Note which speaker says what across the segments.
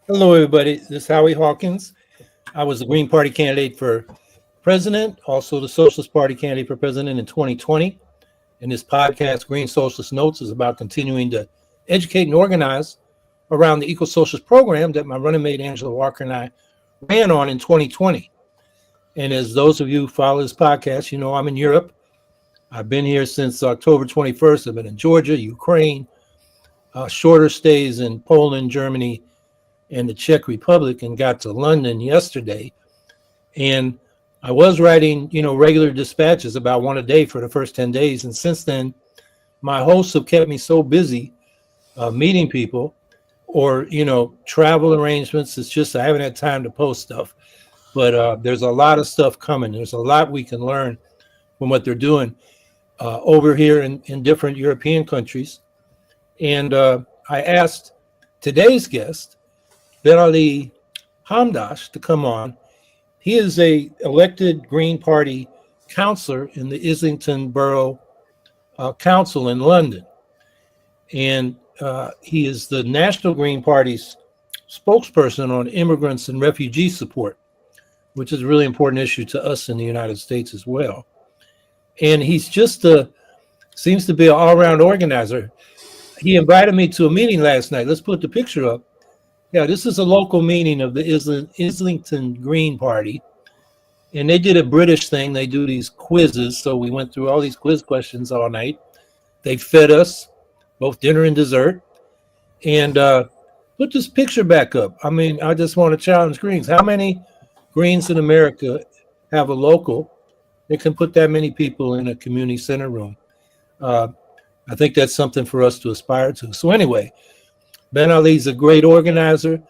Speaker 1: Hello, everybody. This is Howie Hawkins. I was the Green Party candidate for president, also the Socialist Party candidate for president in 2020. And this podcast, Green Socialist Notes, is about continuing to educate and organize around the Eco Socialist program that my running mate Angela Walker and I ran on in 2020. And as those of you who follow this podcast, you know I'm in Europe. I've been here since October 21st. I've been in Georgia, Ukraine, shorter stays in Poland, Germany, and the Czech Republic, and got to London yesterday. And I was writing, regular dispatches about one a day for the first 10 days. And since then, my hosts have kept me so busy meeting people or, travel arrangements. It's just I haven't had time to post stuff. But there's a lot of stuff coming. There's a lot we can learn from what they're doing over here in different European countries. And I asked today's guest, Benali Hamdache, to come on. He is a elected Green Party councillor in the Islington Borough Council in London. And he is the National Green Party's spokesperson on immigrants and refugee support, which is a really important issue to us in the United States as well. And he's just seems to be an all-around organizer. He invited me to a meeting last night. Let's put the picture up. Yeah, this is a local meeting of the Islington Green Party. And they did a British thing. They do these quizzes. So we went through all these quiz questions all night. They fed us both dinner and dessert. And put this picture back up. I mean, I just want to challenge Greens. How many Greens in America have a local that can put that many people in a community center room? I think that's something for us to aspire to. So anyway, Benali's a great organizer,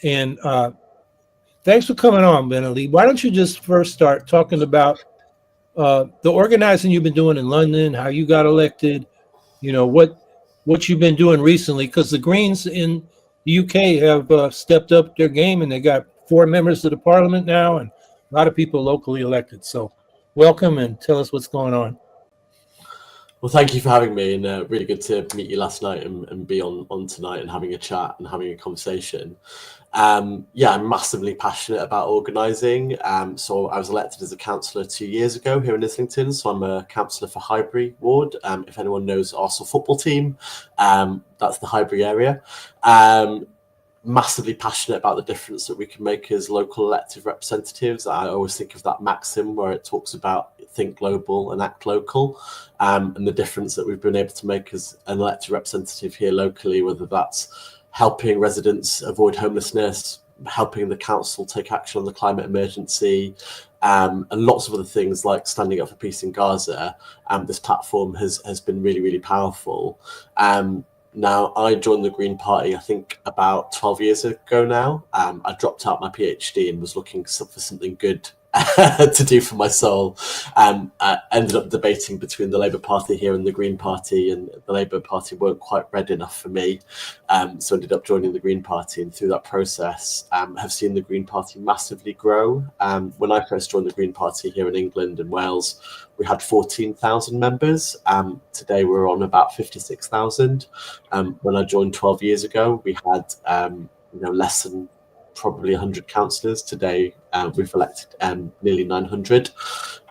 Speaker 1: and thanks for coming on, Benali. Why don't you just first start talking about the organizing you've been doing in London, how you got elected, what you've been doing recently, because the Greens in the UK have stepped up their game, and they got 4 members of the parliament now, and a lot of people locally elected. So welcome, and tell us what's going on.
Speaker 2: Well, thank you for having me, and really good to meet you last night and be on tonight and having a chat and having a conversation. I'm massively passionate about organising. So I was elected as a councillor 2 years ago here in Islington. So I'm a councillor for Highbury ward. If anyone knows Arsenal football team, that's the Highbury area. Massively passionate about the difference that we can make as local elected representatives. I always think of that maxim where it talks about think global and act local, and the difference that we've been able to make as an elected representative here locally, whether that's helping residents avoid homelessness, helping the council take action on the climate emergency, and lots of other things like standing up for peace in Gaza. This platform has been really, really powerful. Now, I joined the Green Party, I think, about 12 years ago now. I dropped out my PhD and was looking for something good to do for my soul. I ended up debating between the Labour Party here and the Green Party, and the Labour Party weren't quite red enough for me. So I ended up joining the Green Party, and through that process, have seen the Green Party massively grow. When I first joined the Green Party here in England and Wales, we had 14,000 members. Today we're on about 56,000. When I joined 12 years ago, we had less than probably 100 councillors. Today we've elected nearly 900.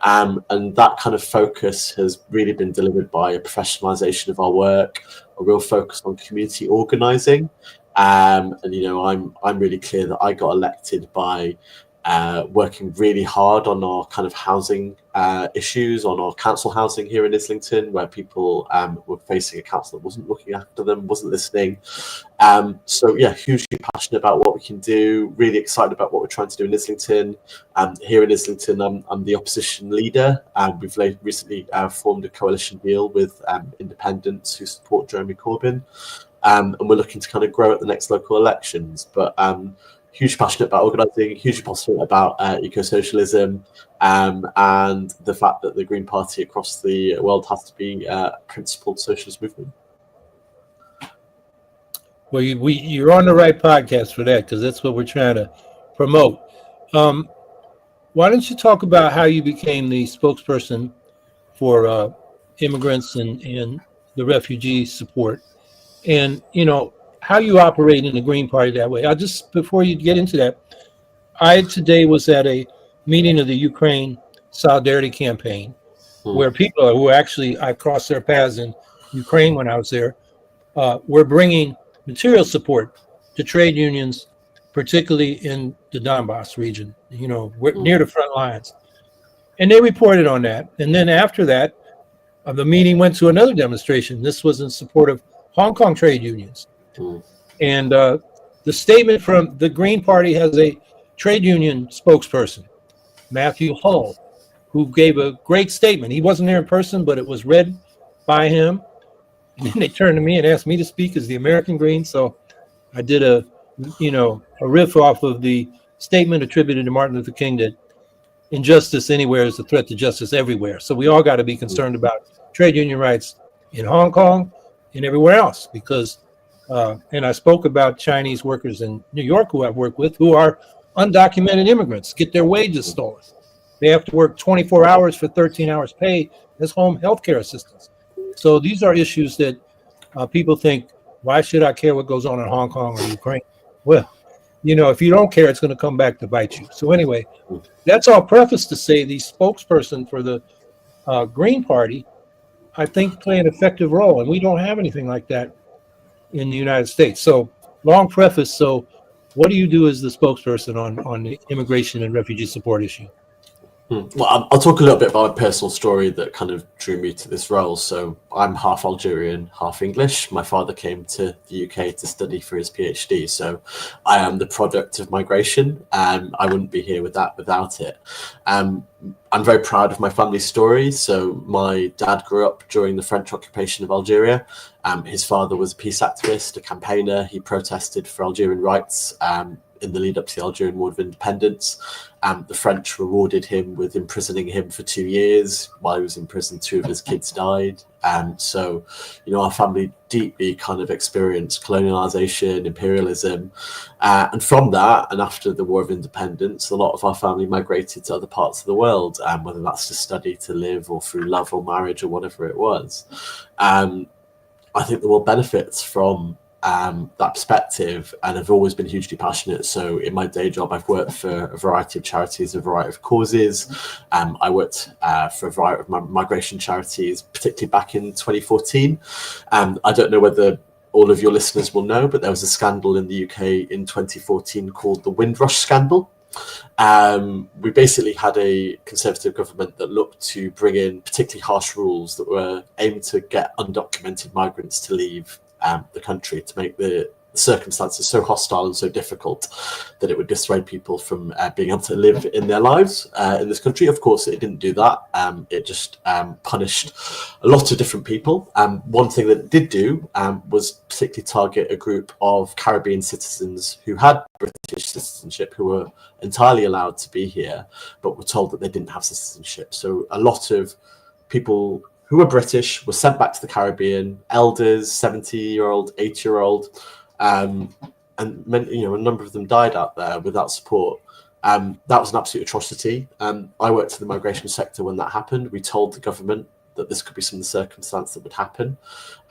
Speaker 2: And that kind of focus has really been delivered by a professionalisation of our work, a real focus on community organising. I'm really clear that I got elected by working really hard on our kind of housing issues, on our council housing here in Islington, where people were facing a council that wasn't looking after them, wasn't listening. Hugely passionate about what we can do, really excited about what we're trying to do in Islington. Here in Islington, I'm the opposition leader. We've recently formed a coalition deal with independents who support Jeremy Corbyn. And we're looking to kind of grow at the next local elections. But hugely passionate about organising, hugely passionate about eco-socialism, and the fact that the Green Party across the world has to be a principled socialist movement.
Speaker 1: Well, you're on the right podcast for that, because that's what we're trying to promote. Why don't you talk about how you became the spokesperson for immigrants and the refugee support? And, how you operate in the Green Party that way. Before you get into that, I today was at a meeting of the Ukraine Solidarity Campaign, where people who actually, I crossed their paths in Ukraine when I was there, were bringing material support to trade unions, particularly in the Donbass region, near the front lines. And they reported on that. And then after that, the meeting went to another demonstration. This was in support of Hong Kong trade unions. And the statement from the Green Party has a trade union spokesperson, Matthew Hull, who gave a great statement. He wasn't there in person, but it was read by him. And then they turned to me and asked me to speak as the American Green. So I did a riff off of the statement attributed to Martin Luther King that injustice anywhere is a threat to justice everywhere. So we all got to be concerned about trade union rights in Hong Kong and everywhere else, because and I spoke about Chinese workers in New York who I've worked with, who are undocumented immigrants, get their wages stolen. They have to work 24 hours for 13 hours pay as home health care assistants. So these are issues that people think, why should I care what goes on in Hong Kong or Ukraine? Well, if you don't care, it's going to come back to bite you. So anyway, that's all preface to say the spokesperson for the Green Party, I think, play an effective role. And we don't have anything like that in the United States. So long preface. So what do you do as the spokesperson on the immigration and refugee support issue?
Speaker 2: Well, I'll talk a little bit about a personal story that kind of drew me to this role. So I'm half Algerian, half English. My father came to the UK to study for his PhD. So I am the product of migration, and I wouldn't be here without it. I'm very proud of my family story. So my dad grew up during the French occupation of Algeria. His father was a peace activist, a campaigner. He protested for Algerian rights in the lead up to the Algerian War of Independence. The French rewarded him with imprisoning him for 2 years. While he was in prison, 2 of his kids died. So, our family deeply kind of experienced colonialization, imperialism. And from that, and after the War of Independence, a lot of our family migrated to other parts of the world, whether that's to study, to live, or through love or marriage or whatever it was. I think the world benefits from that perspective, and I've always been hugely passionate. So in my day job, I've worked for a variety of charities, a variety of causes. I worked for a variety of migration charities, particularly back in 2014. I don't know whether all of your listeners will know, but there was a scandal in the UK in 2014 called the Windrush scandal. We basically had a Conservative government that looked to bring in particularly harsh rules that were aimed to get undocumented migrants to leave the country, to make the circumstances so hostile and so difficult that it would dissuade people from being able to live in their lives in this country. Of course, it didn't do that. It just punished a lot of different people. One thing that it did do was particularly target a group of Caribbean citizens who had British citizenship, who were entirely allowed to be here, but were told that they didn't have citizenship. So a lot of people who were British were sent back to the Caribbean, elders, 70-year-old, 80-year-old, and many, a number of them died out there without support. That was an absolute atrocity. I worked in the migration sector when that happened. We told the government that this could be some of the circumstance that would happen,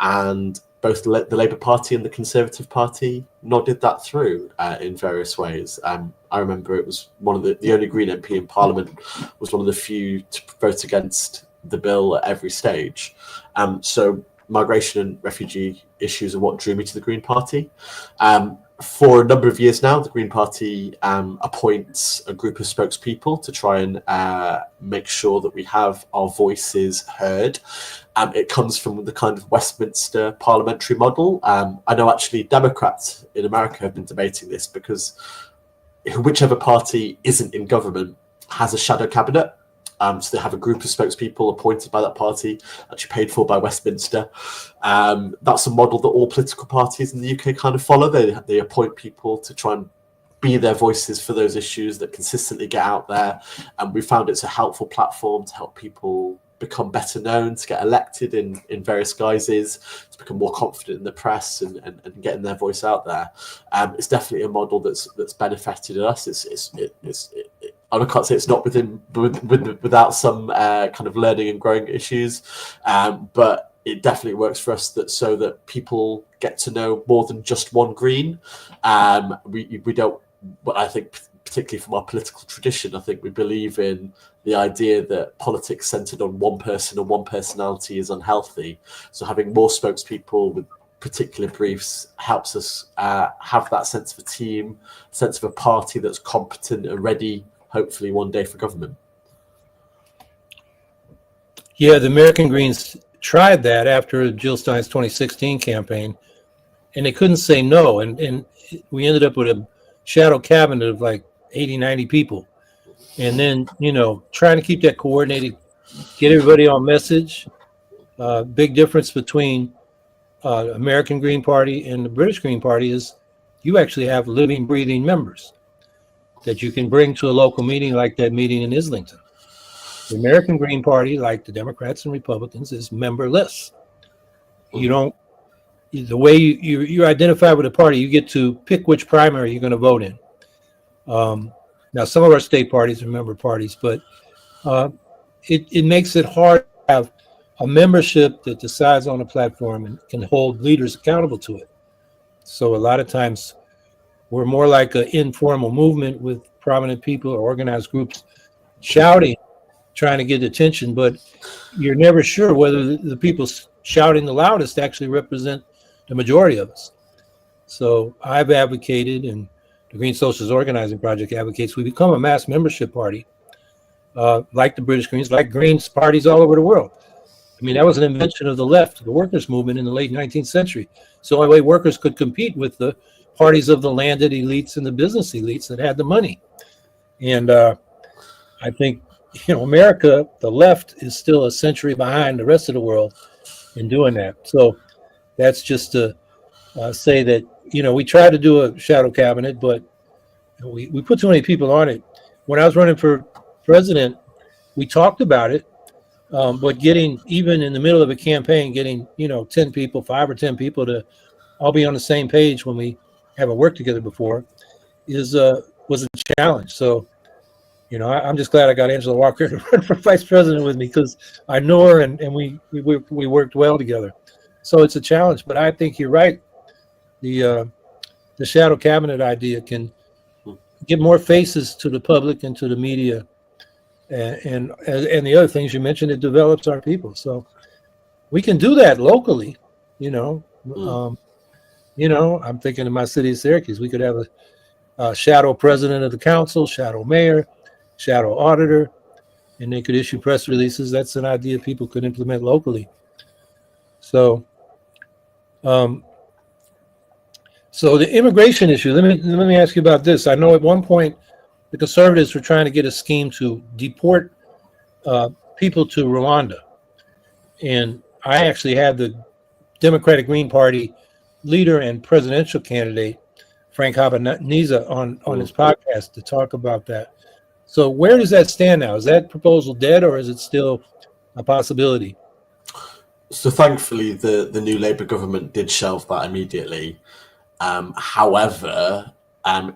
Speaker 2: and both the Labour Party and the Conservative Party nodded that through in various ways. I remember it was one of the only Green MP in Parliament was one of the few to vote against the bill at every stage. So migration and refugee issues are what drew me to the Green Party. For a number of years now, the Green Party appoints a group of spokespeople to try and make sure that we have our voices heard. It comes from the kind of Westminster parliamentary model. I know actually Democrats in America have been debating this, because whichever party isn't in government has a shadow cabinet. So they have a group of spokespeople appointed by that party, actually paid for by Westminster. That's a model that all political parties in the UK kind of follow. They appoint people to try and be their voices for those issues that consistently get out there. And we found it's a helpful platform to help people become better known, to get elected in various guises, to become more confident in the press and getting their voice out there. It's definitely a model that's benefited us. I can't say it's not without some kind of learning and growing issues, but it definitely works for us so that people get to know more than just one Green. We don't, but I think particularly from our political tradition, I think we believe in the idea that politics centered on one person or one personality is unhealthy. So having more spokespeople with particular briefs helps us have that sense of a team, sense of a party that's competent and ready, hopefully one day, for government.
Speaker 1: Yeah, the American Greens tried that after Jill Stein's 2016 campaign, and they couldn't say no. And we ended up with a shadow cabinet of like 80, 90 people. And then, trying to keep that coordinated, get everybody on message. Big difference between American Green Party and the British Green Party is you actually have living, breathing members that you can bring to a local meeting like that meeting in Islington. The American Green Party, like the Democrats and Republicans, is memberless. You don't, the way you identify with a party, you get to pick which primary you're going to vote in. Now, some of our state parties are member parties, but it makes it hard to have a membership that decides on a platform and can hold leaders accountable to it. So a lot of times we're more like an informal movement with prominent people or organized groups shouting, trying to get attention, but you're never sure whether the people shouting the loudest actually represent the majority of us. So I've advocated, and the Green Socialist Organizing Project advocates, we become a mass membership party, like the British Greens, like Greens parties all over the world. I mean, that was an invention of the left, the workers' movement in the late 19th century. So the only way workers could compete with the parties of the landed elites and the business elites that had the money. And I think, America, the left is still a century behind the rest of the world in doing that. So that's just to say that, we tried to do a shadow cabinet, but we put too many people on it. When I was running for president, we talked about it, but getting, even in the middle of a campaign, getting, 10 people, 5 or 10 people to all be on the same page when we haven't worked together before was a challenge. So, I'm just glad I got Angela Walker to run for vice president with me, because I know her and we worked well together. So it's a challenge, but I think you're right. The shadow cabinet idea can give more faces to the public and to the media, and the other things you mentioned, it develops our people. So we can do that locally, I'm thinking in my city of Syracuse, we could have a shadow president of the council, shadow mayor, shadow auditor, and they could issue press releases. That's an idea people could implement locally. So, so the immigration issue, let me ask you about this. I know at one point the conservatives were trying to get a scheme to deport people to Rwanda. And I actually had the Democratic Green Party leader and presidential candidate, Frank Habaniza, on his podcast to talk about that. So where does that stand now? Is that proposal dead, or is it still a possibility?
Speaker 2: So thankfully, the new Labour government did shelve that immediately. However,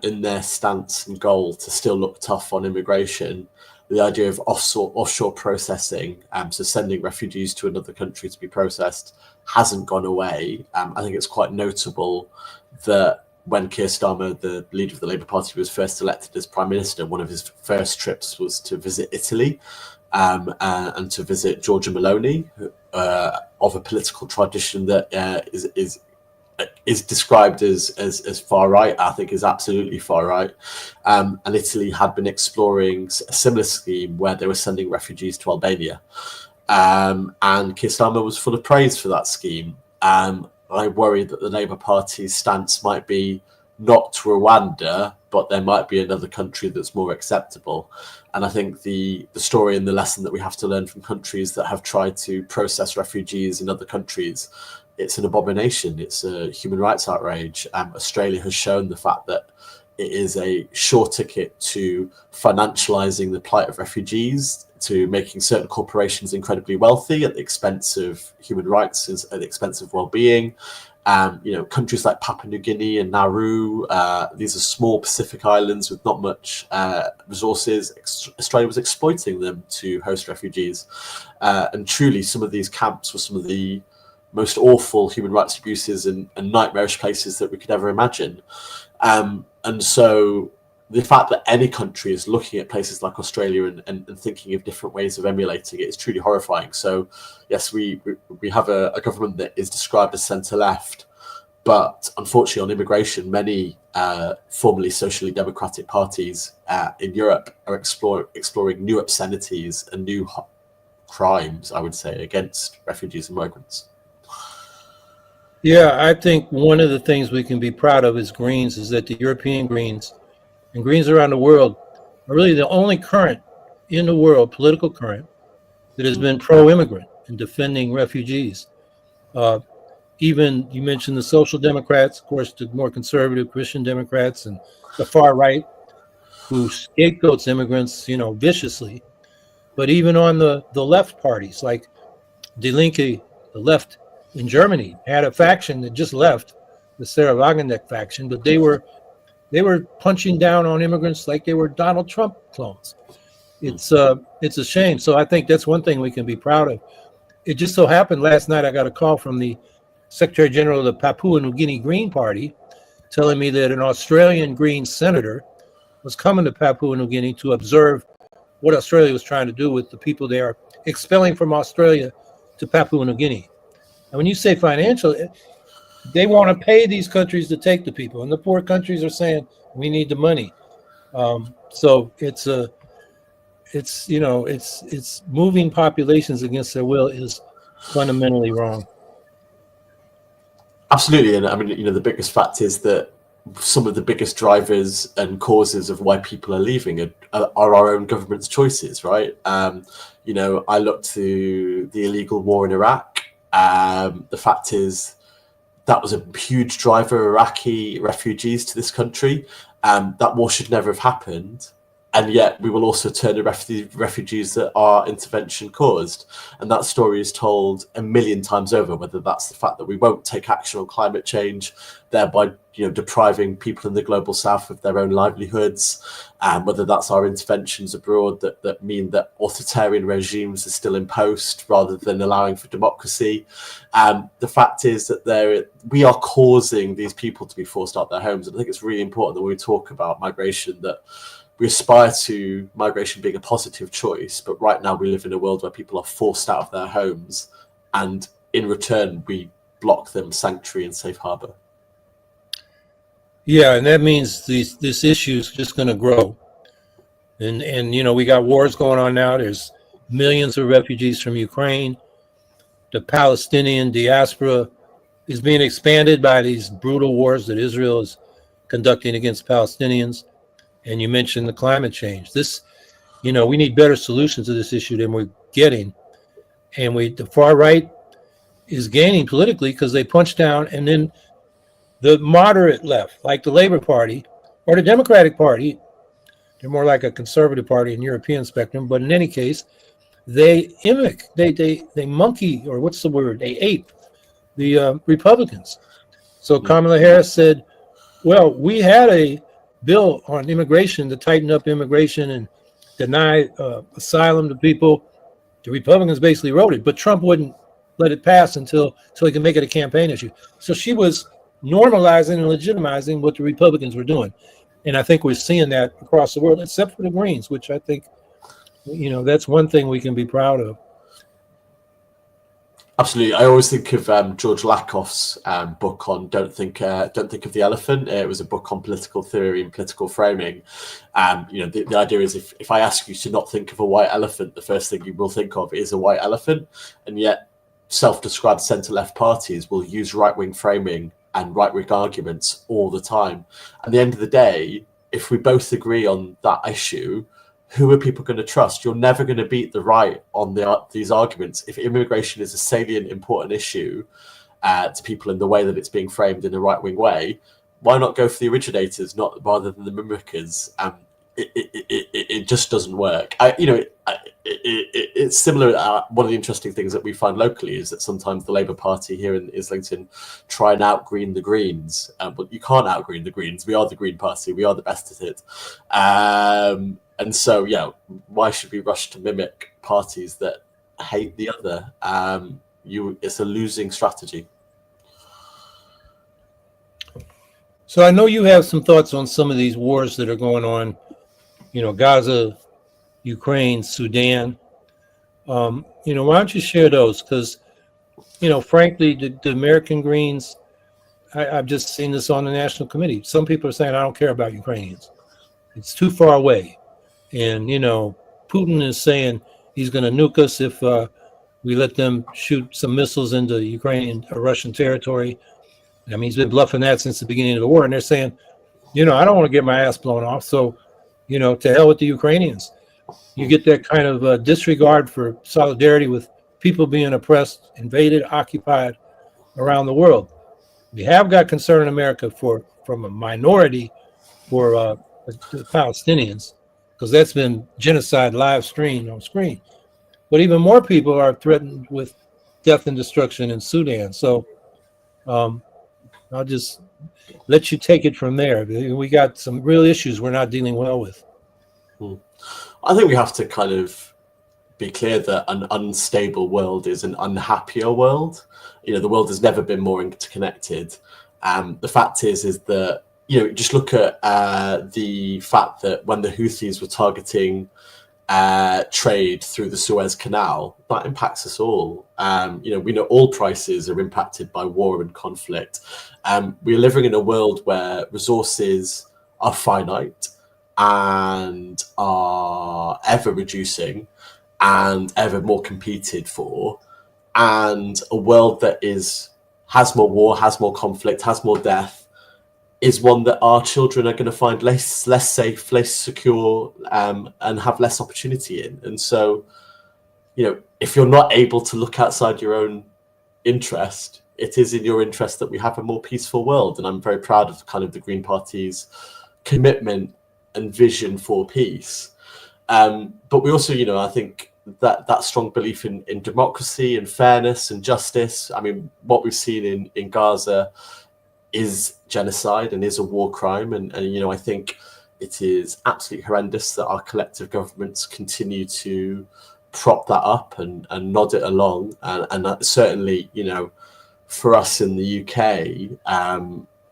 Speaker 2: in their stance and goal to still look tough on immigration, the idea of offshore processing, so sending refugees to another country to be processed, hasn't gone away. I think it's quite notable that when Keir Starmer, the leader of the Labour Party, was first elected as Prime Minister, one of his first trips was to visit Italy and to visit Giorgia Meloni, of a political tradition that is described as far right. I think is absolutely far right. And Italy had been exploring a similar scheme where they were sending refugees to Albania. And Keir Starmer was full of praise for that scheme. I worry that the Labour Party's stance might be not Rwanda, but there might be another country that's more acceptable. And I think the story and the lesson that we have to learn from countries that have tried to process refugees in other countries, it's an abomination. It's a human rights outrage. Australia has shown the fact that it is a sure ticket to financializing the plight of refugees, to making certain corporations incredibly wealthy at the expense of human rights, at the expense of well-being. Countries like Papua New Guinea and Nauru, these are small Pacific islands with not much resources. Australia was exploiting them to host refugees. And truly, some of these camps were some of the most awful human rights abuses and nightmarish places that we could ever imagine. And so the fact that any country is looking at places like Australia and thinking of different ways of emulating it is truly horrifying. So yes, we have a government that is described as centre-left, but unfortunately on immigration, many formerly socially democratic parties in Europe are exploring new obscenities and new crimes, I would say, against refugees and migrants.
Speaker 1: Yeah, I think one of the things we can be proud of as Greens is that the European Greens and Greens around the world are really the only current in the world, political current, that has been pro-immigrant and defending refugees. Even you mentioned the Social Democrats, of course, the more conservative Christian Democrats and the far right, who scapegoats immigrants, viciously. But even on the left parties, like Die Linke, the left in Germany, had a faction that just left, the Sarah Wagenknecht faction, but they were punching down on immigrants like they were Donald Trump clones. It's a shame. So I think that's one thing we can be proud of. It just so happened last night I got a call from the Secretary General of the Papua New Guinea Green Party telling me that an Australian Green senator was coming to Papua New Guinea to observe what Australia was trying to do with the people they are expelling from Australia to Papua New Guinea. And when you say financial, they want to pay these countries to take the people, and the poor countries are saying we need the money. So it's moving populations against their will is fundamentally wrong.
Speaker 2: Absolutely, and I mean, the biggest fact is that some of the biggest drivers and causes of why people are leaving are our own government's choices, right? I look to the illegal war in Iraq. The fact is that was a huge driver of Iraqi refugees to this country. That war should never have happened. And yet we will also turn to refugees that are intervention caused. And that story is told a million times over, whether that's the fact that we won't take action on climate change, thereby depriving people in the global south of their own livelihoods, whether that's our interventions abroad that mean that authoritarian regimes are still in post rather than allowing for democracy. The fact is that we are causing these people to be forced out of their homes. And I think it's really important that when we talk about migration that we aspire to migration being a positive choice, but right now we live in a world where people are forced out of their homes, and in return we block them sanctuary and safe harbor.
Speaker 1: Yeah, and that means this issue is just going to grow. And we got wars going on now. There's millions of refugees from Ukraine. The Palestinian diaspora is being expanded by these brutal wars that Israel is conducting against Palestinians. And you mentioned the climate change. We need better solutions to this issue than we're getting. And the far right is gaining politically because they punch down, and then the moderate left, like the Labour Party or the Democratic Party, they're more like a conservative party in European spectrum, but in any case, they monkey, or what's the word? They ape the Republicans. So Kamala Harris said, well, we had a bill on immigration to tighten up immigration and deny asylum to people. The Republicans basically wrote it, but Trump wouldn't let it pass until he could make it a campaign issue. So she was normalizing and legitimizing what the Republicans were doing. And I think we're seeing that across the world, except for the Greens, which I think, that's one thing we can be proud of.
Speaker 2: Absolutely. I always think of George Lakoff's book on Don't Think of the Elephant. It was a book on political theory and political framing. The idea is if I ask you to not think of a white elephant, the first thing you will think of is a white elephant. And yet self-described centre-left parties will use right-wing framing and right-wing arguments all the time. At the end of the day, if we both agree on that issue, who are people going to trust? You're never going to beat the right on these arguments. If immigration is a salient, important issue to people in the way that it's being framed in a right-wing way, why not go for the originators, rather than the mimickers? It just doesn't work. It's similar. One of the interesting things that we find locally is that sometimes the Labour Party here in Islington try and out-green the Greens, but you can't out-green the Greens. We are the Green Party. We are the best at it. And so, why should we rush to mimic parties that hate the other? it's a losing strategy.
Speaker 1: So I know you have some thoughts on some of these wars that are going on, Gaza, Ukraine, Sudan. Why don't you share those? Because, frankly, the American Greens, I've just seen this on the National Committee. Some people are saying, I don't care about Ukrainians. It's too far away. And, Putin is saying he's going to nuke us if we let them shoot some missiles into Ukrainian or Russian territory. I mean, he's been bluffing that since the beginning of the war. And they're saying, I don't want to get my ass blown off. So, to hell with the Ukrainians. You get that kind of disregard for solidarity with people being oppressed, invaded, occupied around the world. We have got concern in America from a minority for the Palestinians, because that's been genocide live streamed on screen. But even more people are threatened with death and destruction in Sudan. So I'll just let you take it from there. We got some real issues we're not dealing well with.
Speaker 2: I think we have to kind of be clear that an unstable world is an unhappier world. The world has never been more interconnected. The fact is that, just look at the fact that when the Houthis were targeting trade through the Suez Canal, that impacts us all. We know all prices are impacted by war and conflict. We're living in a world where resources are finite and are ever reducing and ever more competed for, and a world that has more war, has more conflict, has more death, is one that our children are going to find less safe, less secure, and have less opportunity in. And so, if you're not able to look outside your own interest, it is in your interest that we have a more peaceful world. And I'm very proud of kind of the Green Party's commitment and vision for peace. But we also, I think that strong belief in democracy and fairness and justice. I mean, what we've seen in Gaza is genocide and is a war crime. And I think it is absolutely horrendous that our collective governments continue to prop that up and nod it along. And that certainly, for us in the UK,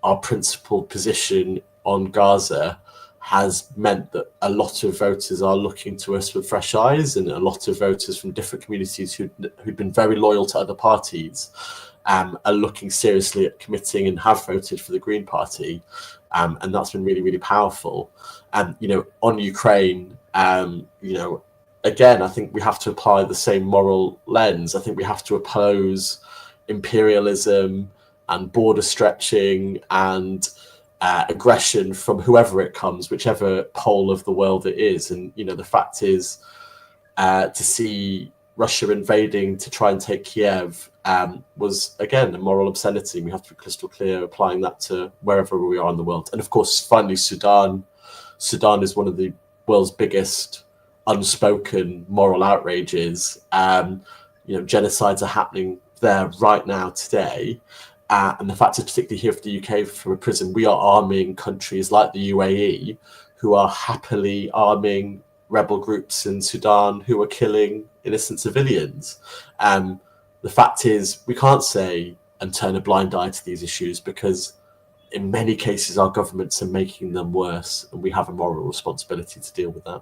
Speaker 2: our principled position on Gaza has meant that a lot of voters are looking to us with fresh eyes, and a lot of voters from different communities who'd been very loyal to other parties are looking seriously at committing and have voted for the Green Party. And that's been really, really powerful. And, on Ukraine, again, I think we have to apply the same moral lens. I think we have to oppose imperialism and border stretching and aggression from whoever it comes, whichever pole of the world it is. And, the fact is, to see Russia invading to try and take Kiev was, again, a moral obscenity. We have to be crystal clear applying that to wherever we are in the world. And of course, finally, Sudan. Sudan is one of the world's biggest unspoken moral outrages. Genocides are happening there right now today. And the fact is, particularly here for the UK, from a prison, we are arming countries like the UAE, who are happily arming rebel groups in Sudan who are killing innocent civilians. The fact is, we can't say and turn a blind eye to these issues, because in many cases our governments are making them worse, and we have a moral responsibility to deal with that.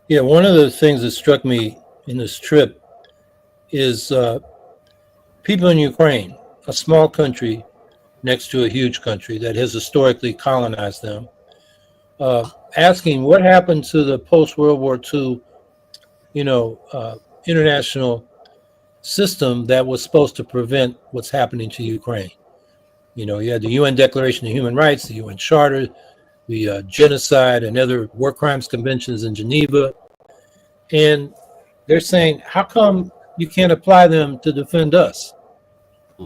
Speaker 1: Yeah, one of the things that struck me in this trip is people in Ukraine, a small country next to a huge country that has historically colonized them, asking what happened to the post-World War II, international system that was supposed to prevent what's happening to Ukraine. You had the UN Declaration of Human Rights, the UN Charter, the genocide and other war crimes conventions in Geneva. And they're saying, how come you can't apply them to defend us?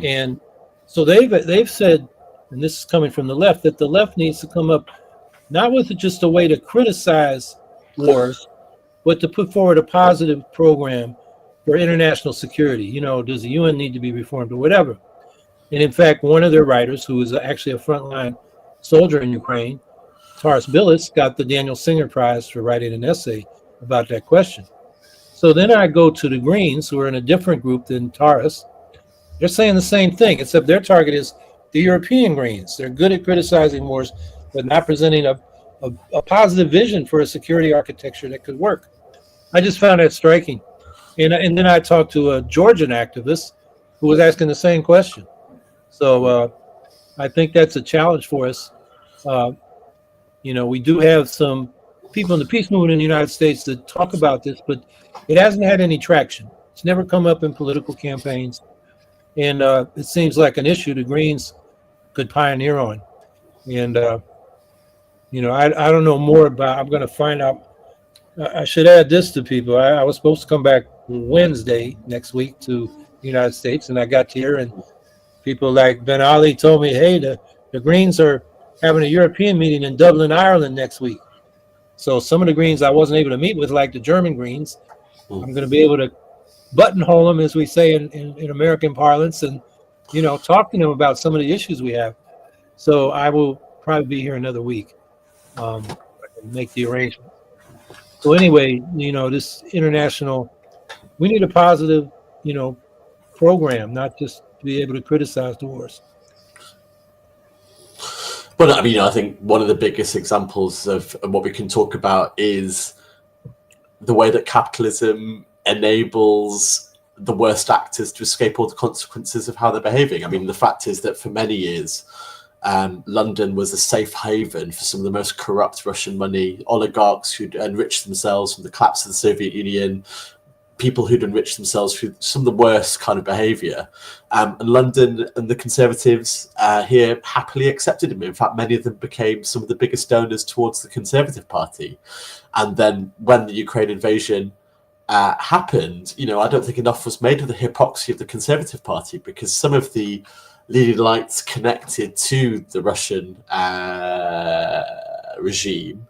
Speaker 1: And so they've said, and this is coming from the left, that the left needs to come up not with just a way to criticize wars, but to put forward a positive program for international security. Does the UN need to be reformed or whatever? And in fact, one of their writers, who is actually a frontline soldier in Ukraine, Taras Billis, got the Daniel Singer Prize for writing an essay about that question. So then I go to the Greens, who are in a different group than Taurus. They're saying the same thing, except their target is the European Greens. They're good at criticizing wars, but not presenting a positive vision for a security architecture that could work. I just found that striking. And then I talked to a Georgian activist who was asking the same question. So I think that's a challenge for us. We do have some people in the peace movement in the United States that talk about this, but it hasn't had any traction. It's never come up in political campaigns. And it seems like an issue the Greens could pioneer on. And, I don't know more about, I'm going to find out. I should add this to people. I was supposed to come back Wednesday next week to the United States, and I got here, and people like Benali told me, hey, the Greens are having a European meeting in Dublin, Ireland next week. So some of the Greens I wasn't able to meet with, like the German Greens, I'm going to be able to buttonhole them, as we say in American parlance, and, talk to them about some of the issues we have. So I will probably be here another week, make the arrangement. So anyway, this international, we need a positive, program, not just to be able to criticize the wars.
Speaker 2: But I think one of the biggest examples of what we can talk about is the way that capitalism enables the worst actors to escape all the consequences of how they're behaving. I mean, the fact is that for many years, London was a safe haven for some of the most corrupt Russian money, oligarchs who'd enriched themselves from the collapse of the Soviet Union, people who'd enriched themselves through some of the worst kind of behaviour. And London and the Conservatives here happily accepted him. In fact, many of them became some of the biggest donors towards the Conservative Party. And then when the Ukraine invasion happened, I don't think enough was made of the hypocrisy of the Conservative Party, because some of the leading lights connected to the Russian regime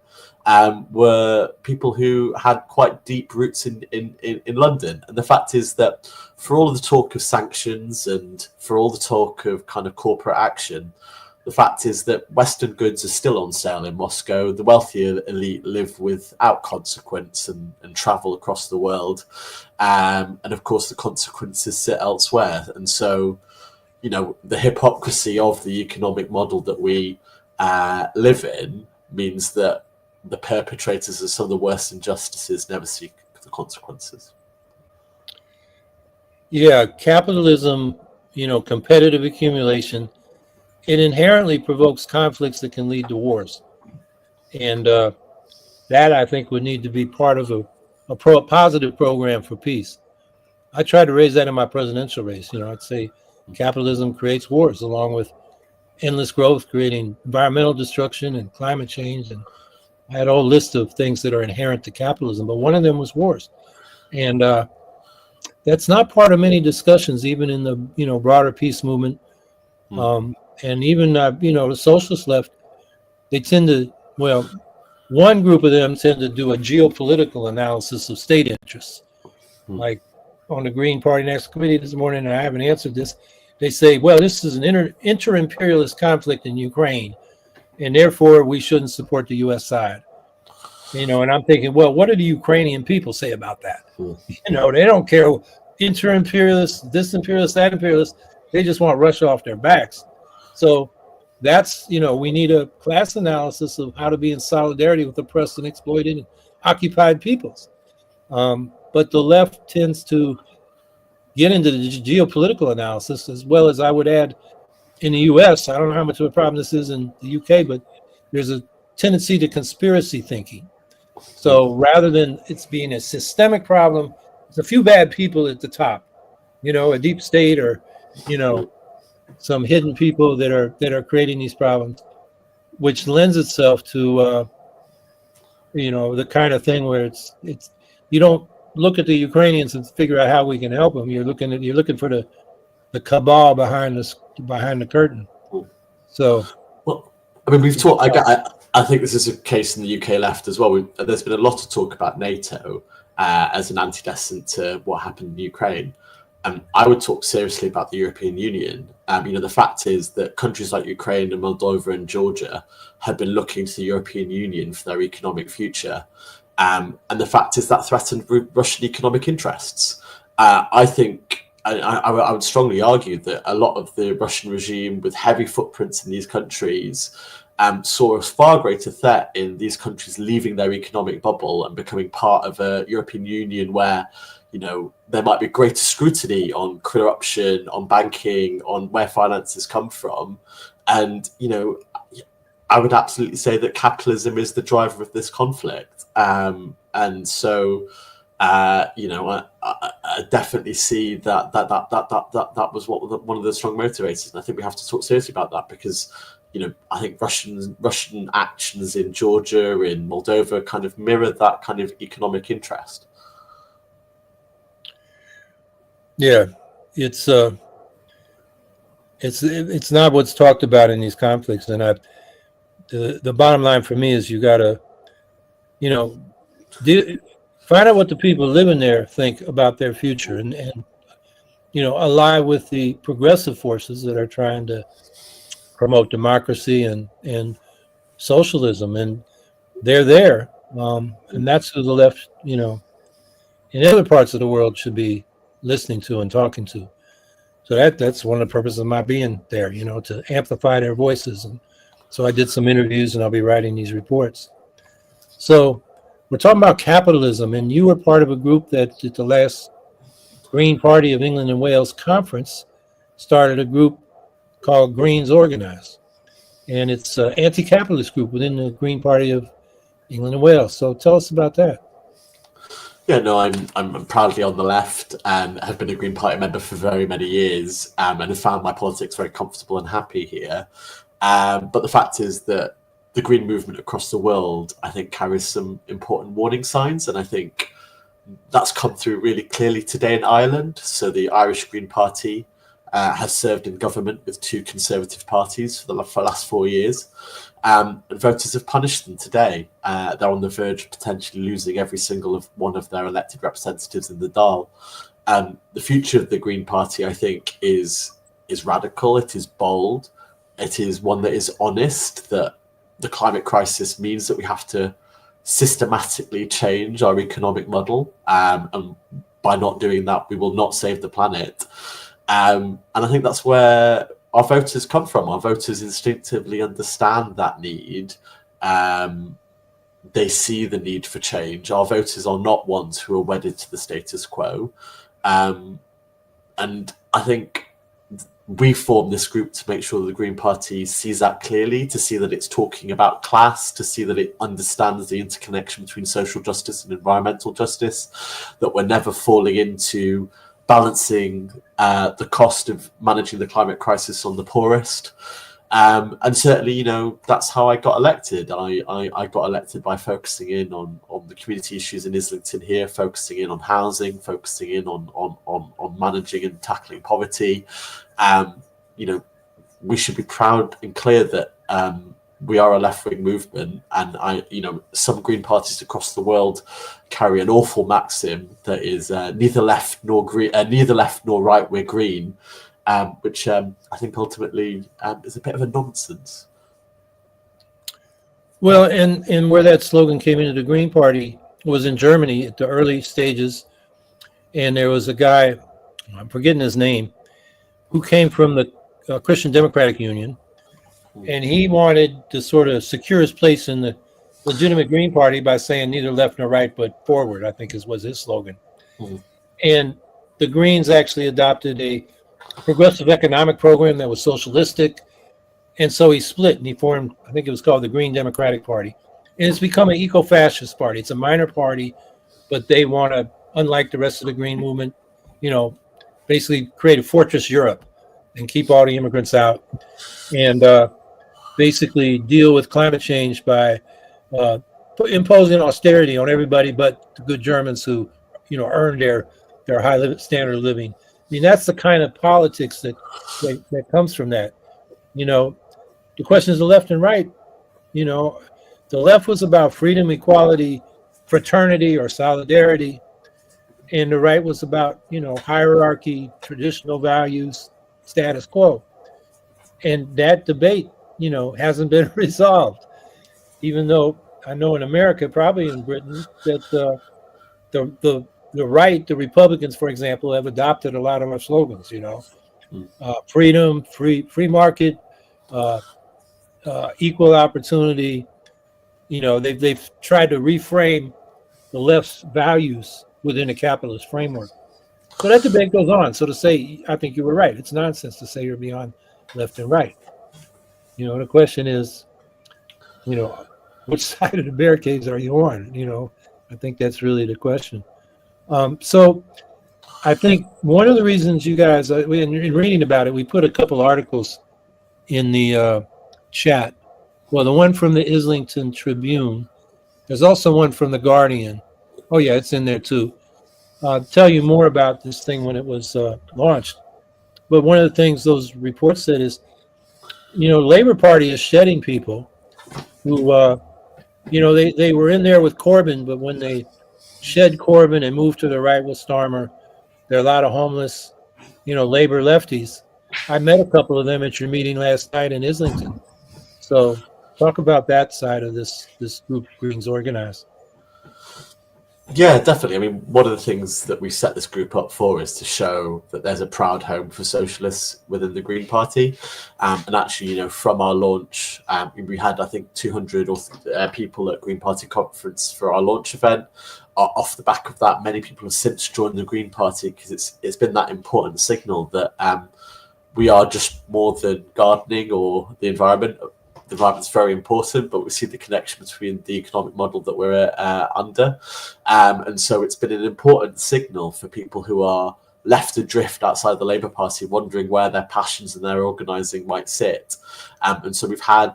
Speaker 2: were people who had quite deep roots in London. And the fact is that for all of the talk of sanctions and for all the talk of kind of corporate action, the fact is that Western goods are still on sale in Moscow. The wealthier elite live without consequence and travel across the world. And of course, the consequences sit elsewhere. And so, the hypocrisy of the economic model that we live in means that the perpetrators of some of the worst injustices never see the consequences.
Speaker 1: Yeah, capitalism, competitive accumulation, it inherently provokes conflicts that can lead to wars. And that, I think, would need to be part of a positive program for peace. I tried to raise that in my presidential race. I'd say capitalism creates wars, along with endless growth, creating environmental destruction and climate change. And I had a whole list of things that are inherent to capitalism, but one of them was wars. And that's not part of many discussions, even in the, broader peace movement. And even, the socialist left, they tend to, one group of them tend to do a geopolitical analysis of state interests. Like on the Green Party National Committee this morning, and I haven't answered this, they say, well, this is an inter-imperialist conflict in Ukraine, and therefore we shouldn't support the U.S. side. And I'm thinking, well, what do the Ukrainian people say about that? They don't care, inter-imperialist, this imperialist, that imperialist, they just want Russia off their backs. So that's, we need a class analysis of how to be in solidarity with oppressed and exploited and occupied peoples. But the left tends to get into the geopolitical analysis, as well as I would add in the U.S. I don't know how much of a problem this is in the U.K., but there's a tendency to conspiracy thinking. So rather than it's being a systemic problem, there's a few bad people at the top, a deep state or, some hidden people that are creating these problems, which lends itself to, the kind of thing where it's you don't look at the Ukrainians and figure out how we can help them. You're looking for the cabal behind the curtain. So,
Speaker 2: well, we've talked. I think this is a case in the UK left as well. There's been a lot of talk about NATO as an antecedent to what happened in Ukraine. I would talk seriously about the European Union. The fact is that countries like Ukraine and Moldova and Georgia have been looking to the European Union for their economic future. And the fact is that threatened Russian economic interests. I think, I would strongly argue that a lot of the Russian regime with heavy footprints in these countries saw a far greater threat in these countries leaving their economic bubble and becoming part of a European Union where, you know, there might be greater scrutiny on corruption, on banking, on where finances come from. And, you know, I would absolutely say that capitalism is the driver of this conflict. And so, you know, I definitely see that was one of the strong motivators. And I think we have to talk seriously about that because, you know, I think Russian actions in Georgia, in Moldova, kind of mirror that kind of economic interest.
Speaker 1: Yeah, it's not what's talked about in these conflicts, and the bottom line for me is you gotta, you know, find out what the people living there think about their future, and you know, ally with the progressive forces that are trying to promote democracy and socialism, and they're there, and that's who the left, you know, in other parts of the world should be listening to and talking to. So that's one of the purposes of my being there, you know, to amplify their voices. And so I did some interviews, and I'll be writing these reports. So we're talking about capitalism, and you were part of a group that at the last Green Party of England and Wales conference started a group called Greens Organize, and it's an anti-capitalist group within the Green Party of England and Wales. So tell us about that.
Speaker 2: Yeah, no, I'm proudly on the left and have been a Green Party member for very many years, and have found my politics very comfortable and happy here. But the fact is that the Green movement across the world, I think, carries some important warning signs, and I think that's come through really clearly today in Ireland. So the Irish Green Party has served in government with two Conservative parties for the last 4 years. And voters have punished them today. They're on the verge of potentially losing every single one of their elected representatives in the Dáil. The future of the Green Party, I think, is radical. It is bold. It is one that is honest, that the climate crisis means that we have to systematically change our economic model. And by not doing that, we will not save the planet. And I think that's where our voters come from. Our voters instinctively understand that need. They see the need for change. Our voters are not ones who are wedded to the status quo. And I think we formed this group to make sure that the Green Party sees that clearly, to see that it's talking about class, to see that it understands the interconnection between social justice and environmental justice, that we're never falling into balancing the cost of managing the climate crisis on the poorest. And certainly, you know, that's how I got elected. I got elected by focusing in on the community issues in Islington here, focusing in on housing, focusing in on managing and tackling poverty. You know, we should be proud and clear that we are a left-wing movement, and you know, some Green parties across the world carry an awful maxim that is neither left nor right. We're green, which I think ultimately is a bit of a nonsense.
Speaker 1: Well, and where that slogan came into the Green Party was in Germany at the early stages, and there was a guy, I'm forgetting his name, who came from the Christian Democratic Union, and he wanted to sort of secure his place in the legitimate Green Party by saying neither left nor right, but forward, I think was his slogan. And the Greens actually adopted a progressive economic program that was socialistic. And so he split and he formed, I think it was called the Green Democratic Party. And it's become an eco-fascist party. It's a minor party, but they want to, unlike the rest of the Green movement, you know, basically create a fortress Europe and keep all the immigrants out, and basically deal with climate change by imposing austerity on everybody but the good Germans who, you know, earn their high standard of living. I mean, that's the kind of politics that comes from that. You know, the question is the left and right. You know, the left was about freedom, equality, fraternity, or solidarity. And the right was about, you know, hierarchy, traditional values, status quo. And that debate, you know, hasn't been resolved, even though I know in America, probably in Britain, that the right, the Republicans, for example, have adopted a lot of our slogans. Freedom, free market, uh, equal opportunity. They've tried to reframe the left's values within a capitalist framework. So that debate goes on. So to say, I think you were right. It's nonsense to say you're beyond left and right. The question is, which side of the barricades are you on? I think that's really the question. So I think one of the reasons you guys, in reading about it, we put a couple articles in the chat. Well, the one from the Islington Tribune. There's also one from the Guardian. Oh yeah, it's in there too. I'll tell you more about this thing when it was launched. But one of the things those reports said is, Labor Party is shedding people who, they were in there with Corbyn, but when they shed Corbyn and moved to the right with Starmer, there are a lot of homeless, Labor lefties. I met a couple of them at your meeting last night in Islington. So talk about that side of this group Greens organized.
Speaker 2: Yeah, definitely. I mean, one of the things that we set this group up for is to show that there's a proud home for socialists within the Green Party. And actually, from our launch, we had, I think, 200 people at Green Party conference for our launch event. Off the back of that, many people have since joined the Green Party because it's been that important signal that we are just more than gardening or the environment. The environment's very important, but we see the connection between the economic model that we're under. And so it's been an important signal for people who are left adrift outside the Labour Party, wondering where their passions and their organising might sit. And so we've had,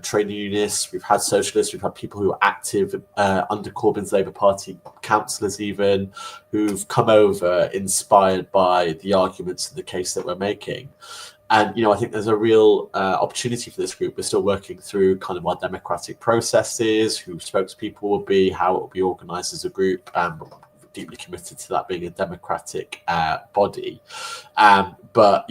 Speaker 2: trade unionists, we've had socialists, we've had people who are active under Corbyn's Labour Party, councillors even, who've come over inspired by the arguments and the case that we're making. And, I think there's a real opportunity for this group. We're still working through kind of our democratic processes, who spokespeople will be, how it will be organised as a group. We're deeply committed to that being a democratic body. But,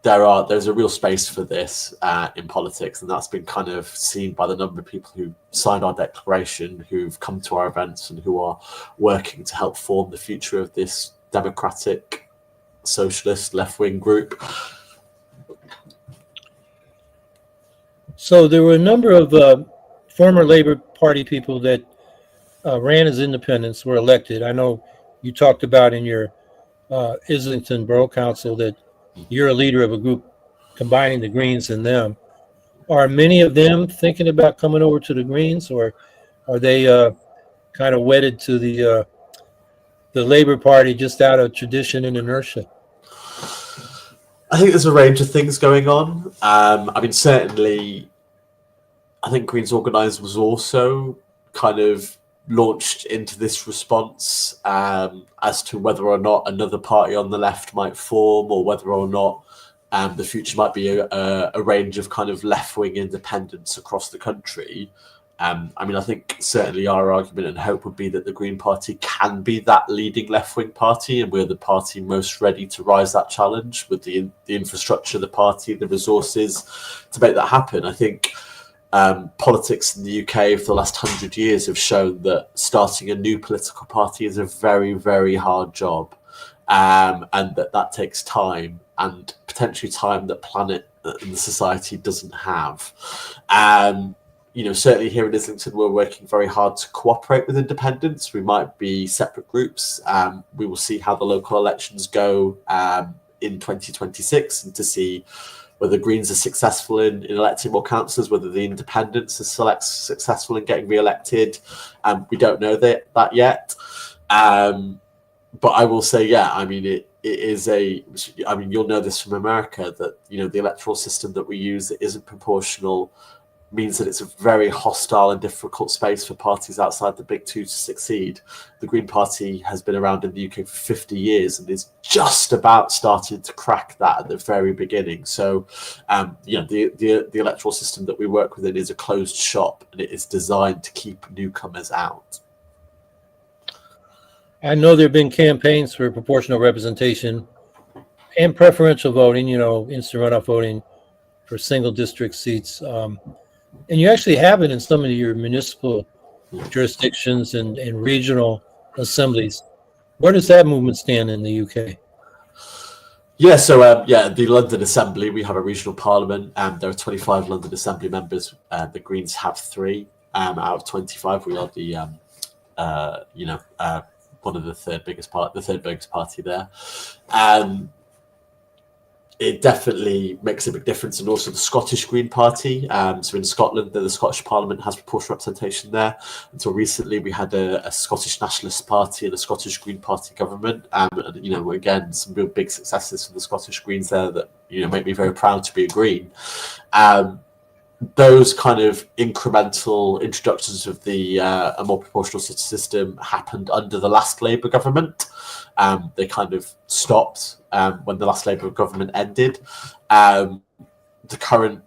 Speaker 2: there's a real space for this in politics, and that's been kind of seen by the number of people who signed our declaration, who've come to our events and who are working to help form the future of this democratic, socialist, left-wing group.
Speaker 1: So there were a number of former Labor Party people that ran as independents, were elected. I know you talked about in your Islington Borough Council that you're a leader of a group combining the Greens and them. Are many of them thinking about coming over to the Greens, or are they kind of wedded to the Labor Party just out of tradition and inertia?
Speaker 2: I think there's a range of things going on. Certainly, I think Greens Organised was also kind of launched into this response as to whether or not another party on the left might form, or whether or not the future might be a range of kind of left-wing independents across the country. I think certainly our argument and hope would be that the Green Party can be that leading left-wing party, and we're the party most ready to rise that challenge with the infrastructure of the party, the resources to make that happen. I think politics in the UK for the last 100 years have shown that starting a new political party is a very, very hard job, and that takes time, and potentially time that planet and the society doesn't have. Certainly here in Islington, we're working very hard to cooperate with independents. We might be separate groups. We will see how the local elections go in 2026, and to see whether Greens are successful in electing more councillors, whether the independents are successful in getting re-elected. We don't know that yet. But I will say, it is you'll know this from America, that, the electoral system that we use that isn't proportional means that it's a very hostile and difficult space for parties outside the big two to succeed. The Green Party has been around in the UK for 50 years and is just about started to crack that at the very beginning. So, the electoral system that we work within is a closed shop, and it is designed to keep newcomers out.
Speaker 1: I know there have been campaigns for proportional representation and preferential voting, instant runoff voting for single district seats. And you actually have it in some of your municipal jurisdictions and regional assemblies. Where does that movement stand in the UK?
Speaker 2: Yeah, so the London Assembly, we have a regional parliament, and there are 25 London Assembly members. The Greens have 3 out of 25. We are the one of the third biggest party there. It definitely makes a big difference, and also the Scottish Green Party. So in Scotland, the Scottish Parliament has proportional representation there. Until recently, we had a Scottish Nationalist Party and a Scottish Green Party government. And, again, some real big successes for the Scottish Greens there that make me very proud to be a Green. Those kind of incremental introductions of a more proportional system happened under the last Labour government. They kind of stopped when the last Labour government ended. The current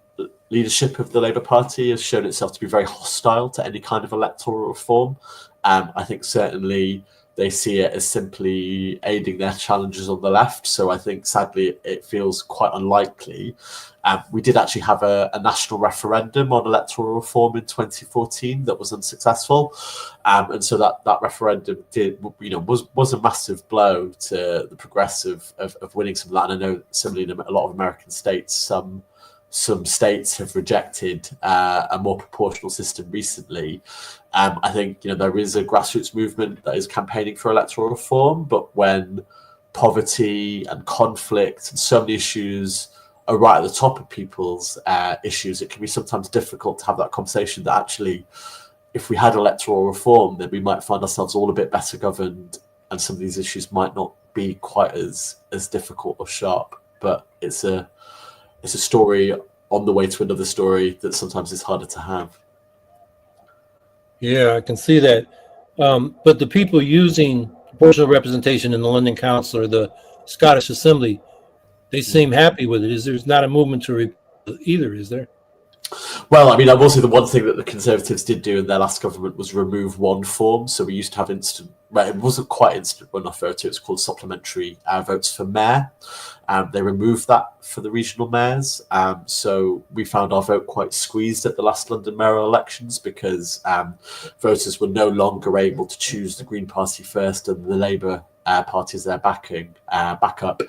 Speaker 2: leadership of the Labour Party has shown itself to be very hostile to any kind of electoral reform. I think certainly they see it as simply aiding their challengers on the left. So I think, sadly, it feels quite unlikely. We did actually have a national referendum on electoral reform in 2014 that was unsuccessful. And so that referendum was a massive blow to the progress of winning some of that. And I know similarly in a lot of American states, some states have rejected a more proportional system recently. I think there is a grassroots movement that is campaigning for electoral reform, but when poverty and conflict and so many issues are right at the top of people's issues, it can be sometimes difficult to have that conversation that actually, if we had electoral reform, then we might find ourselves all a bit better governed, and some of these issues might not be quite as difficult or sharp. But it's a story on the way to another story that sometimes is harder to have.
Speaker 1: Yeah, I can see that. But the people using proportional representation in the London Council or the Scottish Assembly, they seem happy with it. There's not a movement to repeal either, is there?
Speaker 2: Well, I mean, I will say the one thing that the Conservatives did do in their last government was remove one form. So we used to have instant, well, it wasn't quite instant runoff vote, it was called supplementary votes for mayor. They removed that for the regional mayors. So we found our vote quite squeezed at the last London mayoral elections because voters were no longer able to choose the Green Party first and the Labour Party as their backup.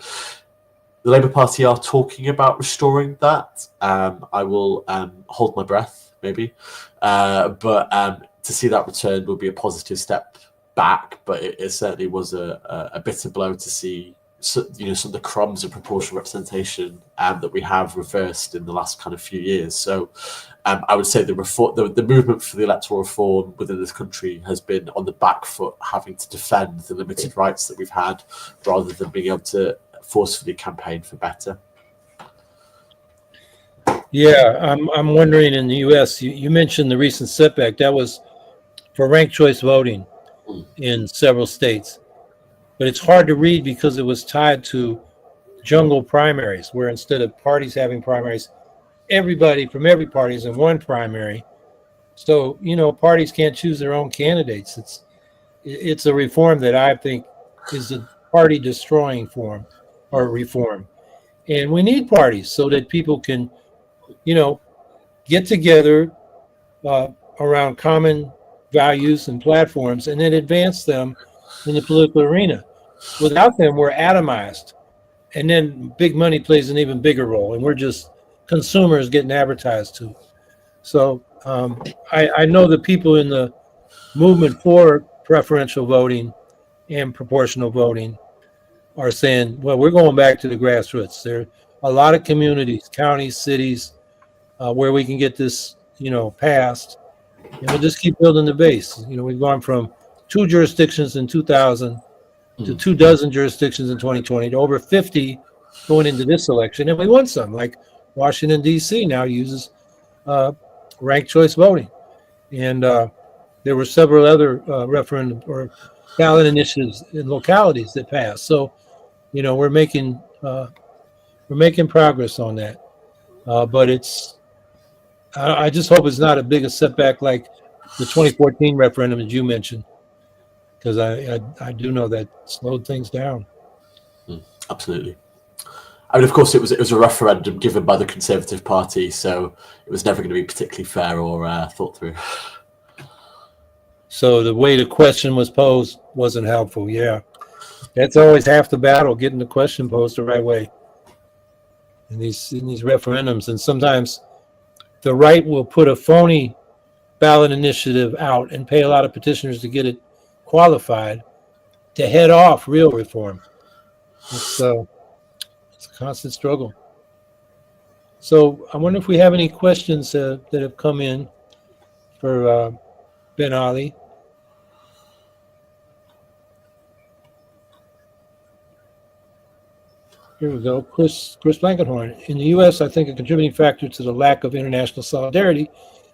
Speaker 2: The Labour Party are talking about restoring that. I will hold my breath, maybe. But to see that return will be a positive step back. But it certainly was a bitter blow to see some of the crumbs of proportional representation that we have reversed in the last kind of few years. So I would say the movement for the electoral reform within this country has been on the back foot, having to defend the limited rights that we've had rather than being able to forcefully campaign for better.
Speaker 1: Yeah, I'm wondering in the U.S. You mentioned the recent setback that was for ranked choice voting in several states, but it's hard to read because it was tied to jungle primaries, where instead of parties having primaries, everybody from every party is in one primary. So parties can't choose their own candidates. It's a reform that I think is a party destroying form. Or reform. And we need parties so that people can, get together around common values and platforms and then advance them in the political arena. Without them, we're atomized. And then big money plays an even bigger role. And we're just consumers getting advertised to. So I know the people in the movement for preferential voting and proportional voting are saying, well, we're going back to the grassroots. There are a lot of communities, counties, cities, where we can get this, passed, and we'll just keep building the base. We've gone from 2 jurisdictions in 2000 to 24 jurisdictions in 2020 to over 50 going into this election, and we won some. Like Washington D.C. now uses ranked choice voting, and there were several other referendum or ballot initiatives in localities that passed. So we're making progress on that, but I just hope it's not a big a setback like the 2014 referendum that you mentioned, because I do know that slowed things down.
Speaker 2: Absolutely. I mean, of course, it was a referendum given by the Conservative Party, so it was never going to be particularly fair or thought through.
Speaker 1: So the way the question was posed wasn't helpful. Yeah, that's always half the battle, getting the question posed the right way in these referendums. And sometimes the right will put a phony ballot initiative out and pay a lot of petitioners to get it qualified to head off real reform. It's a constant struggle. So I wonder if we have any questions that have come in for Benali. Here we go. Chris Blankenhorn. In the U.S., I think a contributing factor to the lack of international solidarity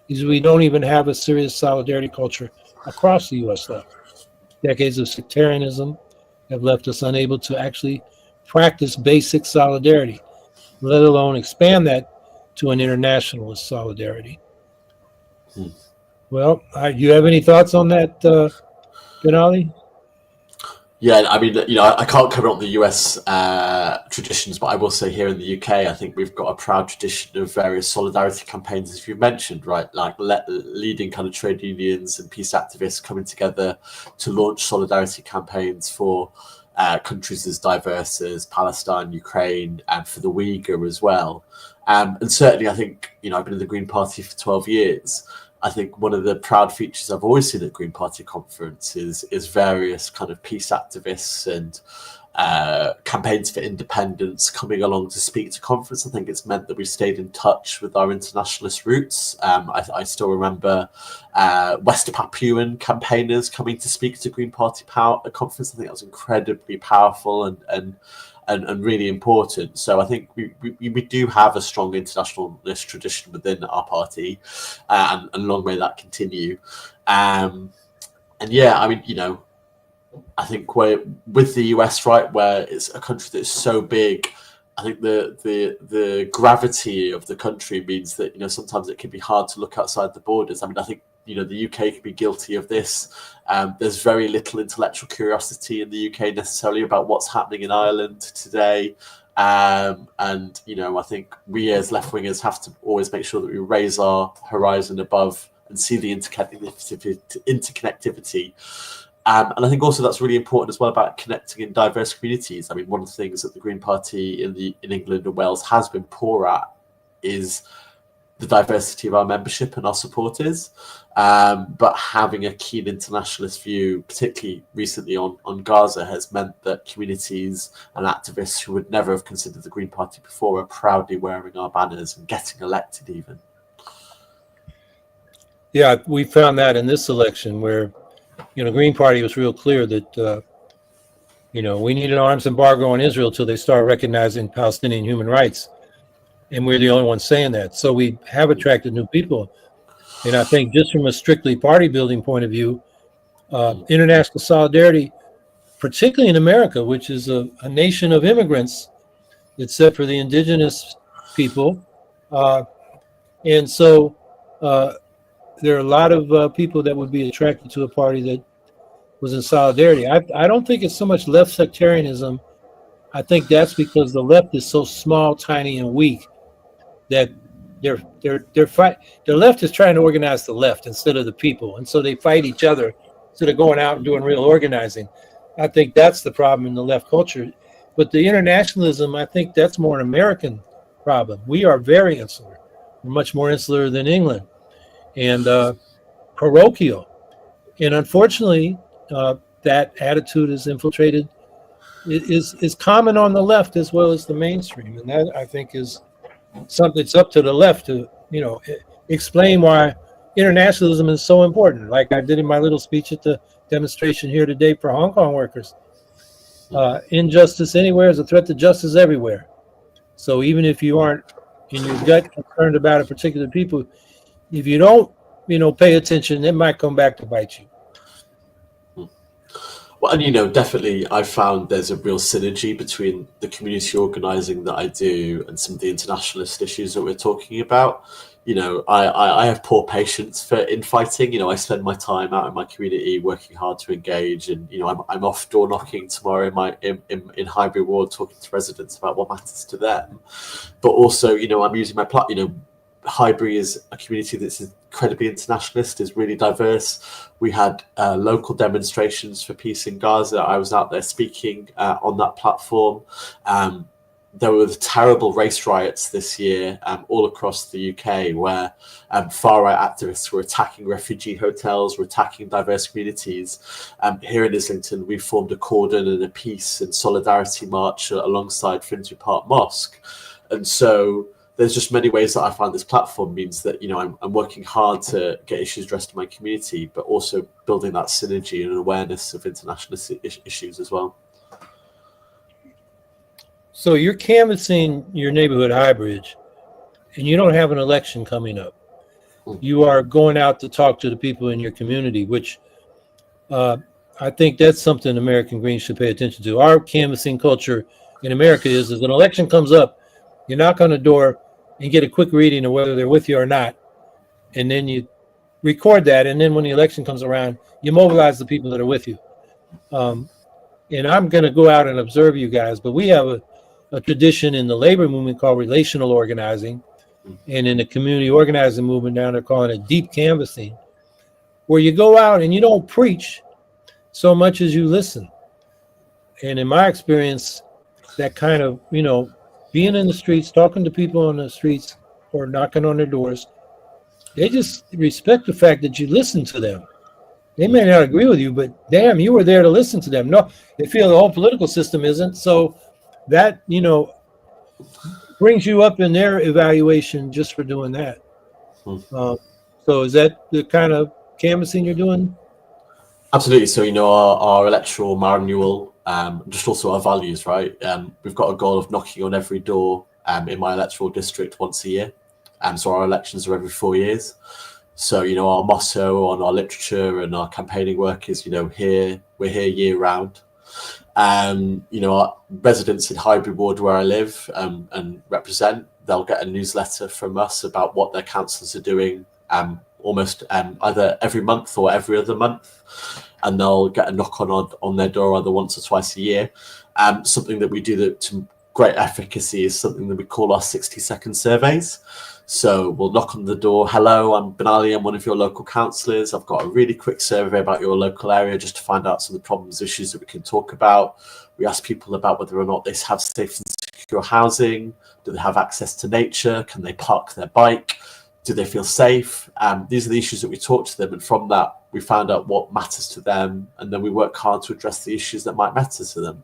Speaker 1: is we don't even have a serious solidarity culture across the U.S. left. Decades of sectarianism have left us unable to actually practice basic solidarity, let alone expand that to an internationalist solidarity. Well, you have any thoughts on that, Benali?
Speaker 2: Yeah, I mean, I can't cover up the US traditions, but I will say here in the UK, I think we've got a proud tradition of various solidarity campaigns, as you mentioned, right? Like leading kind of trade unions and peace activists coming together to launch solidarity campaigns for countries as diverse as Palestine, Ukraine, and for the Uyghur as well. And certainly, I think, I've been in the Green Party for 12 years. I think one of the proud features I've always seen at Green Party conference is various kind of peace activists and campaigns for independence coming along to speak to conference. I think it's meant that we stayed in touch with our internationalist roots. I still remember West Papuan campaigners coming to speak to Green Party conference. I think that was incredibly powerful and really important. So I think we do have a strong internationalist tradition within our party, and long may that continue. And yeah, I mean, I think with the US, right, where it's a country that's so big, I think the gravity of the country means that sometimes it can be hard to look outside the borders. I mean, I think the UK can be guilty of this. There's very little intellectual curiosity in the UK necessarily about what's happening in Ireland today. And I think we as left-wingers have to always make sure that we raise our horizon above and see the interconnectivity. And I think also that's really important as well about connecting in diverse communities. I mean, one of the things that the Green Party in England and Wales has been poor at is the diversity of our membership and our supporters. But having a keen internationalist view, particularly recently on Gaza, has meant that communities and activists who would never have considered the Green Party before are proudly wearing our banners and getting elected even.
Speaker 1: Yeah, we found that in this election where Green Party was real clear that, we need an arms embargo on Israel till they start recognizing Palestinian human rights. And we're the only ones saying that. So we have attracted new people. And I think just from a strictly party building point of view, international solidarity, particularly in America, which is a nation of immigrants, except for the indigenous people. And so there are a lot of people that would be attracted to a party that was in solidarity. I don't think it's so much left sectarianism. I think that's because the left is so small, tiny, and weak that the left is trying to organize the left instead of the people, and so they fight each other instead of going out and doing real organizing. I think that's the problem in the left culture. But the internationalism, I think that's more an American problem. We are very insular. We're much more insular than England, and parochial. And unfortunately, that attitude is infiltrated, is common on the left as well as the mainstream. And that, I think, is something that's up to the left to, explain why internationalism is so important. Like I did in my little speech at the demonstration here today for Hong Kong workers. Injustice anywhere is a threat to justice everywhere. So even if you aren't in your gut concerned about a particular people, if you don't, pay attention, it might come back to bite you.
Speaker 2: Well, and definitely I found there's a real synergy between the community organising that I do and some of the internationalist issues that we're talking about. I have poor patience for infighting. I spend my time out in my community working hard to engage, and I'm off door knocking tomorrow in Highbury Ward, talking to residents about what matters to them. But also, I'm using my platform. Highbury is a community that's incredibly internationalist, is really diverse. We had local demonstrations for peace in Gaza. I was out there speaking on that platform. There were terrible race riots this year all across the UK, where far-right activists were attacking refugee hotels, were attacking diverse communities. Here in Islington, we formed a cordon and a peace and solidarity march alongside Finsbury Park Mosque. And so there's just many ways that I find this platform means that, I'm working hard to get issues addressed in my community, but also building that synergy and awareness of international issues as well.
Speaker 1: So you're canvassing your neighborhood, Highbridge, and you don't have an election coming up. You are going out to talk to the people in your community, which I think that's something American Greens should pay attention to. Our canvassing culture in America is an election comes up, you knock on the door and get a quick reading of whether they're with you or not. And then you record that. And then when the election comes around, you mobilize the people that are with you. And I'm going to go out and observe you guys, but we have a tradition in the labor movement called relational organizing, and in the community organizing movement now they're calling it deep canvassing, where you go out and you don't preach so much as you listen. And in my experience, that kind of, being in the streets, talking to people on the streets or knocking on their doors, they just respect the fact that you listen to them. They may not agree with you, but damn, you were there to listen to them. No, they feel the whole political system isn't. So that, brings you up in their evaluation just for doing that. So is that the kind of canvassing you're doing?
Speaker 2: Absolutely. So, our electoral manual, just also our values, right? We've got a goal of knocking on every door in my electoral district once a year. So our elections are every 4 years. So, our motto on our literature and our campaigning work is, we're here year round. Our residents in Highbury Ward, where I live and represent, they'll get a newsletter from us about what their councillors are doing almost either every month or every other month. And they'll get a knock on their door either once or twice a year. Something that we do to great efficacy is something that we call our 60-second surveys. So we'll knock on the door. Hello, I'm Benali. I'm one of your local councillors. I've got a really quick survey about your local area just to find out some of the problems, issues that we can talk about. We ask people about whether or not they have safe and secure housing. Do they have access to nature? Can they park their bike? Do they feel safe? These are the issues that we talk to them. And from that, we find out what matters to them. And then we work hard to address the issues that might matter to them.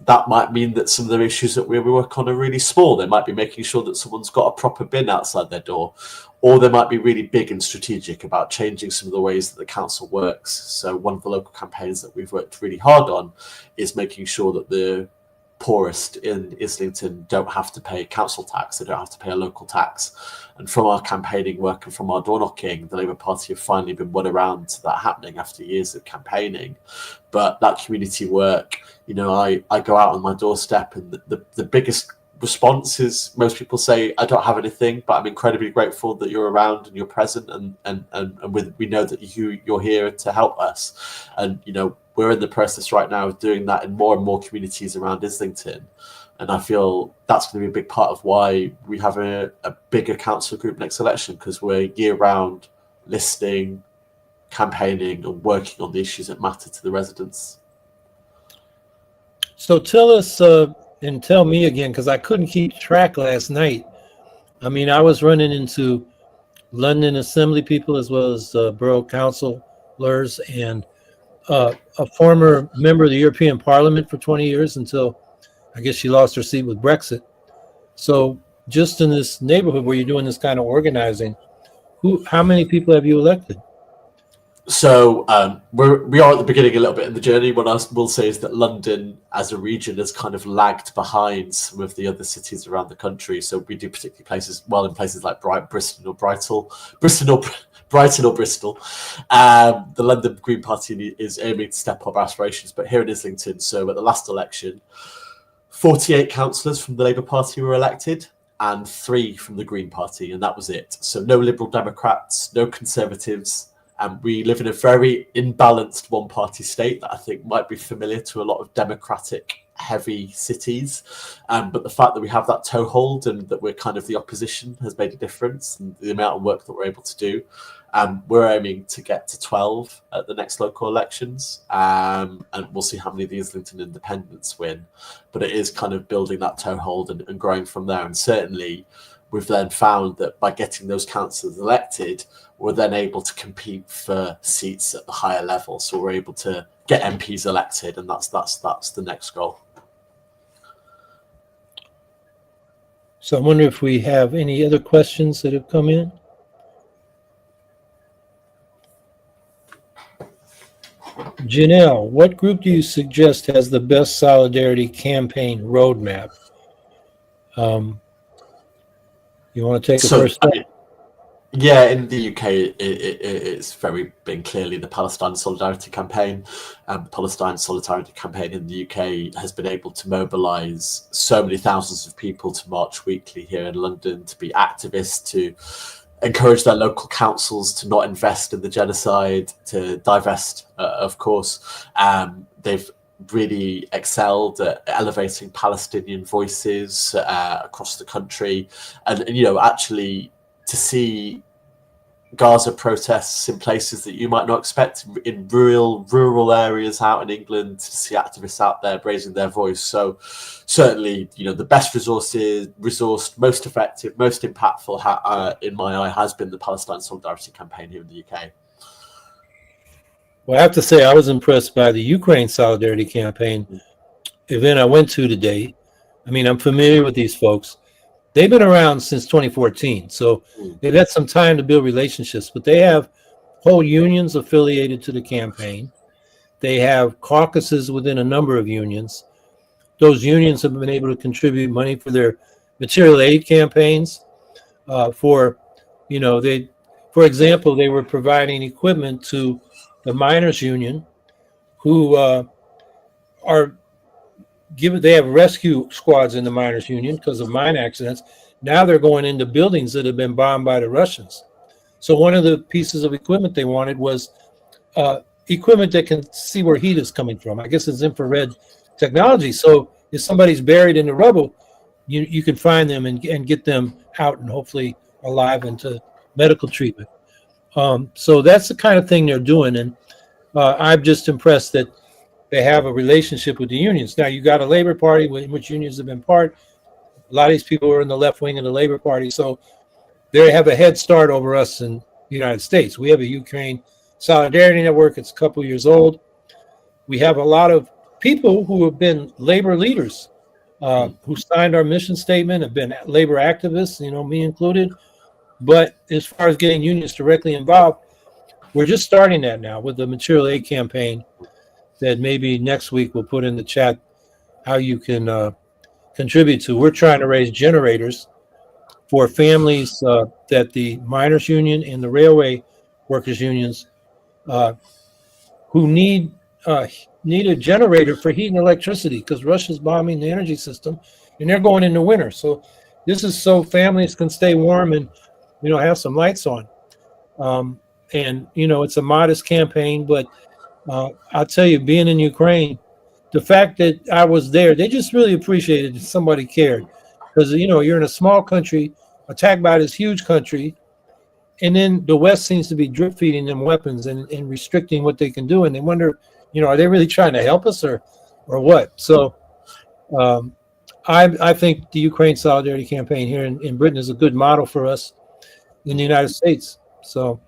Speaker 2: That might mean that some of the issues that we work on are really small. They might be making sure that someone's got a proper bin outside their door, or they might be really big and strategic about changing some of the ways that the council works. So one of the local campaigns that we've worked really hard on is making sure that the poorest in Islington don't have to pay council tax. They don't have to pay a local tax. And from our campaigning work and from our door knocking, the Labour Party have finally been won around to that happening after years of campaigning. But that community work, I go out on my doorstep, and the biggest response is most people say, I don't have anything, but I'm incredibly grateful that you're around and you're present, and we know that you're here to help us. And we're in the process right now of doing that in more and more communities around Islington. And I feel that's going to be a big part of why we have a bigger council group next election, because we're year round listening, campaigning and working on the issues that matter to the residents.
Speaker 1: So tell us and tell me again, because I couldn't keep track last night. I mean, I was running into London Assembly people as well as borough councillors and a former member of the European Parliament for 20 years until I guess she lost her seat with Brexit. So just in this neighborhood where you're doing this kind of organizing, how many people have you elected?
Speaker 2: So we are at the beginning a little bit in the journey. What I will say is that London as a region has kind of lagged behind some of the other cities around the country. So we do particularly in places like Brighton or Bristol. The London Green Party is aiming to step up aspirations, but here in Islington, so at the last election, 48 councillors from the Labour Party were elected. and 3 from the Green Party, and that was it. So no Liberal Democrats, no Conservatives. And we live in a very imbalanced one-party state that I think might be familiar to a lot of democratic-heavy cities. But the fact that we have that toehold and that we're kind of the opposition has made a difference, and the amount of work that we're able to do. We're aiming to get to 12 at the next local elections, and we'll see how many of the Islington independents win. But it is kind of building that toehold and growing from there. And certainly we've then found that by getting those councillors elected, we're then able to compete for seats at the higher level. So we're able to get MPs elected, and that's the next goal.
Speaker 1: So I wonder if we have any other questions that have come in. Janelle, what group do you suggest has the best solidarity campaign roadmap? You want to take the first step?
Speaker 2: Yeah, in the UK, it's very been clearly the Palestine Solidarity Campaign. The Palestine Solidarity Campaign in the UK has been able to mobilise so many thousands of people to march weekly here in London, to be activists, to encourage their local councils to not invest in the genocide, to divest, of course. They've really excelled at elevating Palestinian voices across the country, and actually to see Gaza protests in places that you might not expect, in rural areas out in England, to see activists out there raising their voice. So certainly, the best resourced, most effective, most impactful, in my eye, has been the Palestine Solidarity Campaign here in the UK.
Speaker 1: Well, I have to say I was impressed by the Ukraine Solidarity Campaign event I went to today. I mean, I'm familiar with these folks. They've been around since 2014, so they've had some time to build relationships, but they have whole unions affiliated to the campaign. They have caucuses within a number of unions. Those unions have been able to contribute money for their material aid campaigns. For example, they were providing equipment to the miners union, who they have rescue squads in the miners union because of mine accidents. Now they're going into buildings that have been bombed by the Russians. So one of the pieces of equipment they wanted was equipment that can see where heat is coming from. I guess it's infrared technology. So if somebody's buried in the rubble, you can find them and get them out and hopefully alive into medical treatment. So that's the kind of thing they're doing. And I'm just impressed that they have a relationship with the unions. Now, you got a Labor Party in which unions have been part. A lot of these people are in the left wing of the Labor Party, so they have a head start over us in the United States. We have a Ukraine Solidarity Network. It's a couple years old. We have a lot of people who have been labor leaders, who signed our mission statement, have been labor activists, me included. But as far as getting unions directly involved, we're just starting that now with the material aid campaign that maybe next week we'll put in the chat how you can contribute to. We're trying to raise generators for families that the miners union and the railway workers unions who need a generator for heat and electricity because Russia's bombing the energy system and they're going into winter. So this is so families can stay warm and have some lights on. And it's a modest campaign, but I'll tell you, being in Ukraine, the fact that I was there, they just really appreciated that somebody cared. Because, you're in a small country, attacked by this huge country, and then the West seems to be drip feeding them weapons and restricting what they can do. And they wonder, are they really trying to help us or what? So I think the Ukraine Solidarity Campaign here in Britain is a good model for us in the United States. So,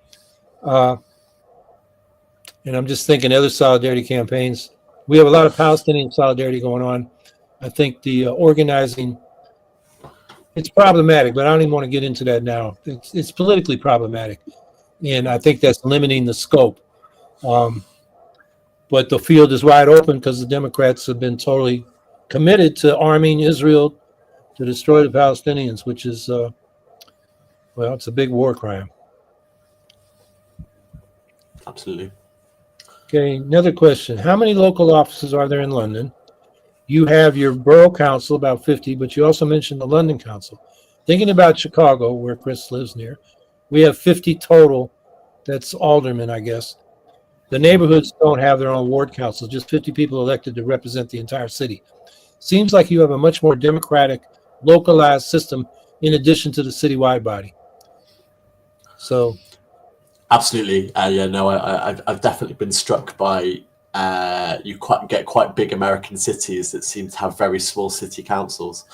Speaker 1: and I'm just thinking other solidarity campaigns. We have a lot of Palestinian solidarity going on. I think the organizing, it's problematic, but I don't even want to get into that now. It's politically problematic. And I think that's limiting the scope. But the field is wide open because the Democrats have been totally committed to arming Israel to destroy the Palestinians, which is, it's a big war crime.
Speaker 2: Absolutely.
Speaker 1: Okay, another question. How many local offices are there in London? You have your borough council, about 50, but you also mentioned the London Council. thinking about Chicago, where Chris lives near, we have 50 total. That's aldermen, I guess. The neighborhoods don't have their own ward councils, just 50 people elected to represent the entire city. Seems like you have a much more democratic, localized system in addition to the citywide body. So,
Speaker 2: absolutely, I've definitely been struck by you get quite big American cities that seem to have very small city councils.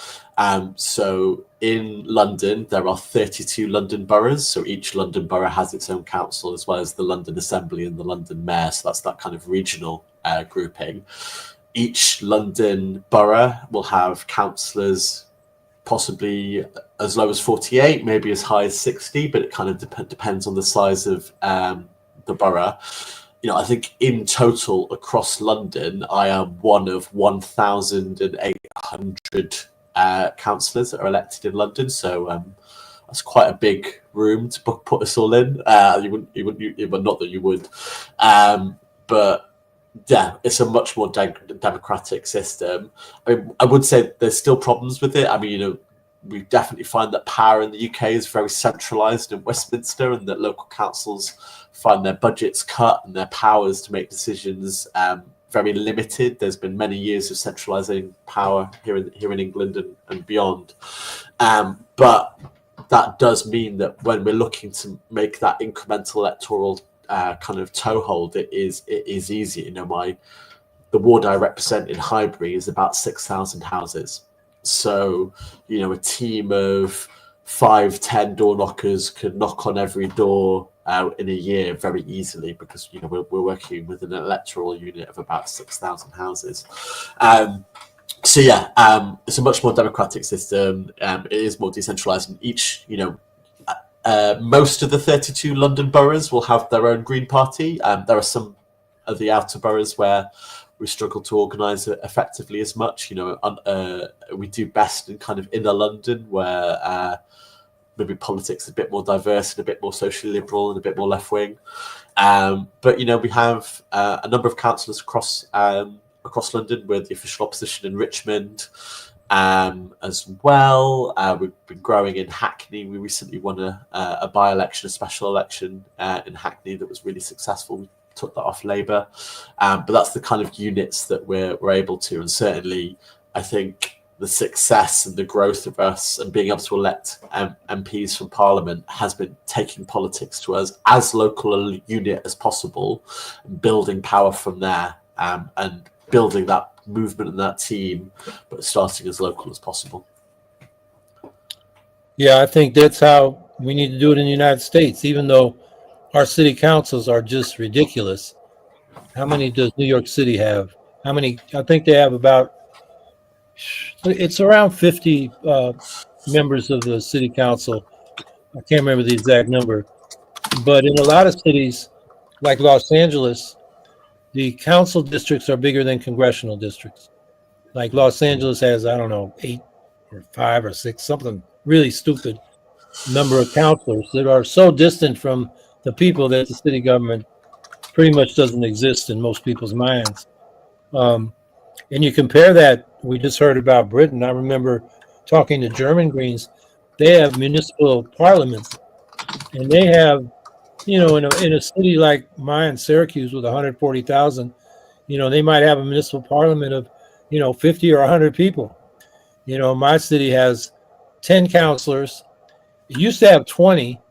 Speaker 2: So in London, there are 32 London boroughs. So each London borough has its own council, as well as the London Assembly and the London Mayor. So that's that kind of regional grouping. Each London borough will have councillors, possibly as low as 48, maybe as high as 60, but it kind of depends on the size of the borough. I think in total across London, I am one of 1,800 councillors that are elected in London. So that's quite a big room to put us all in. You wouldn't, not that you would, but yeah, it's a much more democratic system. I mean, I would say there's still problems with it. I mean, we definitely find that power in the UK is very centralised in Westminster, and that local councils find their budgets cut and their powers to make decisions very limited. There's been many years of centralising power here in England and beyond. But that does mean that when we're looking to make that incremental electoral kind of toehold, it is easy. The ward I represent in Highbury is about 6,000 houses. So, a team of 5-10 door knockers could knock on every door in a year very easily, because we're working with an electoral unit of about 6,000 houses. So yeah, it's a much more democratic system. It is more decentralized, and each most of the 32 London boroughs will have their own Green Party. There are some of the outer boroughs where we struggle to organise it effectively as much. We do best in kind of inner London, where maybe politics is a bit more diverse and a bit more socially liberal and a bit more left wing. But we have a number of councillors across London, with the official opposition in Richmond as well. We've been growing in Hackney. We recently won a by-election, a special election in Hackney that was really successful. We took that off Labour, but that's the kind of units that we're able to. And certainly, I think the success and the growth of us and being able to elect MPs from Parliament has been taking politics to us as local a unit as possible, building power from there, and building that movement and that team, but starting as local as possible.
Speaker 1: Yeah, I think that's how we need to do it in the United States, even though our city councils are just ridiculous. How many does New York City have? How many? I think they have it's around 50 members of the city council. I can't remember the exact number, but in a lot of cities like Los Angeles, the council districts are bigger than congressional districts. Like Los Angeles has, I don't know, 8 or 5 or 6, something really stupid number of councilors that are so distant from the people that the city government pretty much doesn't exist in most people's minds. And you compare that, we just heard about Britain. I remember talking to German Greens. They have municipal parliaments, and they have, in a city like mine, Syracuse, with 140,000, they might have a municipal parliament of, 50 or 100 people. My city has 10 councilors. It used to have 20,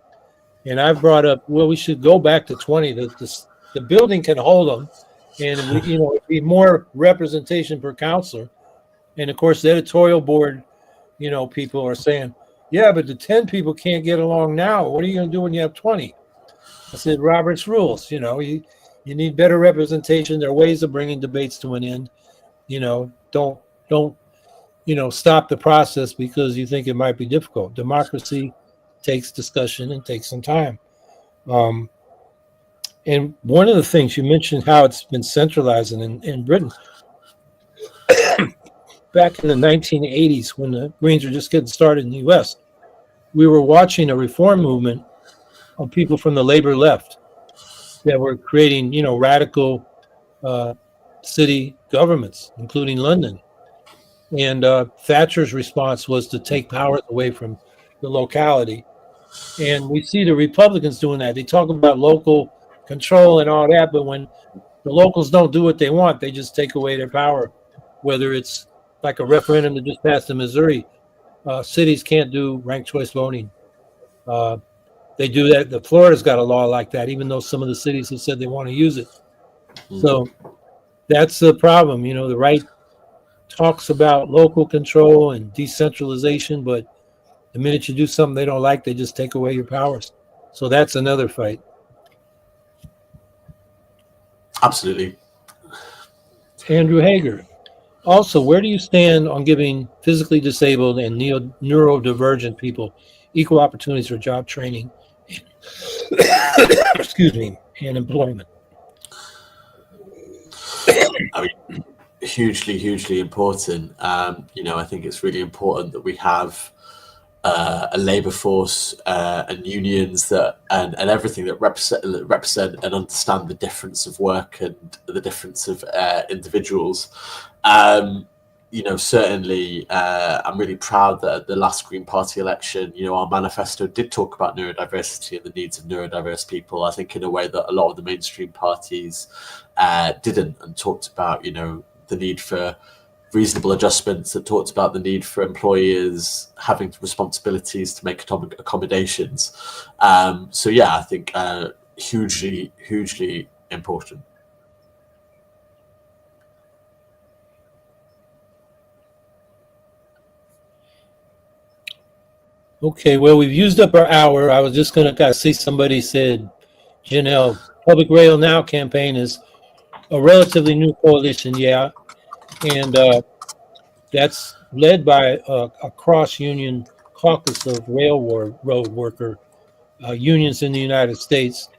Speaker 1: and I've brought up, well, we should go back to 20. The building can hold them, and it'd be more representation per councilor. And of course, the editorial board, people are saying, yeah, but the 10 people can't get along now. What are you going to do when you have 20? I said, Robert's rules. You need better representation. There are ways of bringing debates to an end. Don't stop the process because you think it might be difficult. Democracy takes discussion and takes some time. And one of the things you mentioned, how it's been centralized in Britain. Back in the 1980s, when the Greens were just getting started in the U.S., we were watching a reform movement of people from the labor left that were creating, radical city governments, including London. And Thatcher's response was to take power away from the locality. And we see the Republicans doing that. They talk about local control and all that, but when the locals don't do what they want, they just take away their power. Whether it's like a referendum that just passed in Missouri, cities can't do ranked choice voting. They do that. The Florida's got a law like that, even though some of the cities have said they want to use it. So that's the problem. You know, the right talks about local control and decentralization, but the minute you do something they don't like, they just take away your powers. So that's another fight.
Speaker 2: Absolutely.
Speaker 1: Andrew Hager. Also, where do you stand on giving physically disabled and neurodivergent people equal opportunities for job training excuse me, and employment?
Speaker 2: I mean, hugely important. You know, I think it's really important that we have a labour force and unions that and everything that represent and understand the difference of work and the difference of individuals. You know, certainly, I'm really proud that at the last Green Party election, you know, our manifesto did talk about neurodiversity and the needs of neurodiverse people. I think in a way that a lot of the mainstream parties didn't, and talked about, you know, the need for reasonable adjustments, that talked about the need for employers having responsibilities to make accommodations. So yeah, I think hugely important.
Speaker 1: Okay, well, we've used up our hour. I was just going to see somebody said, Janelle, Public Rail Now campaign is a relatively new coalition, yeah. And that's led by a cross-union caucus of railroad worker unions in the United States.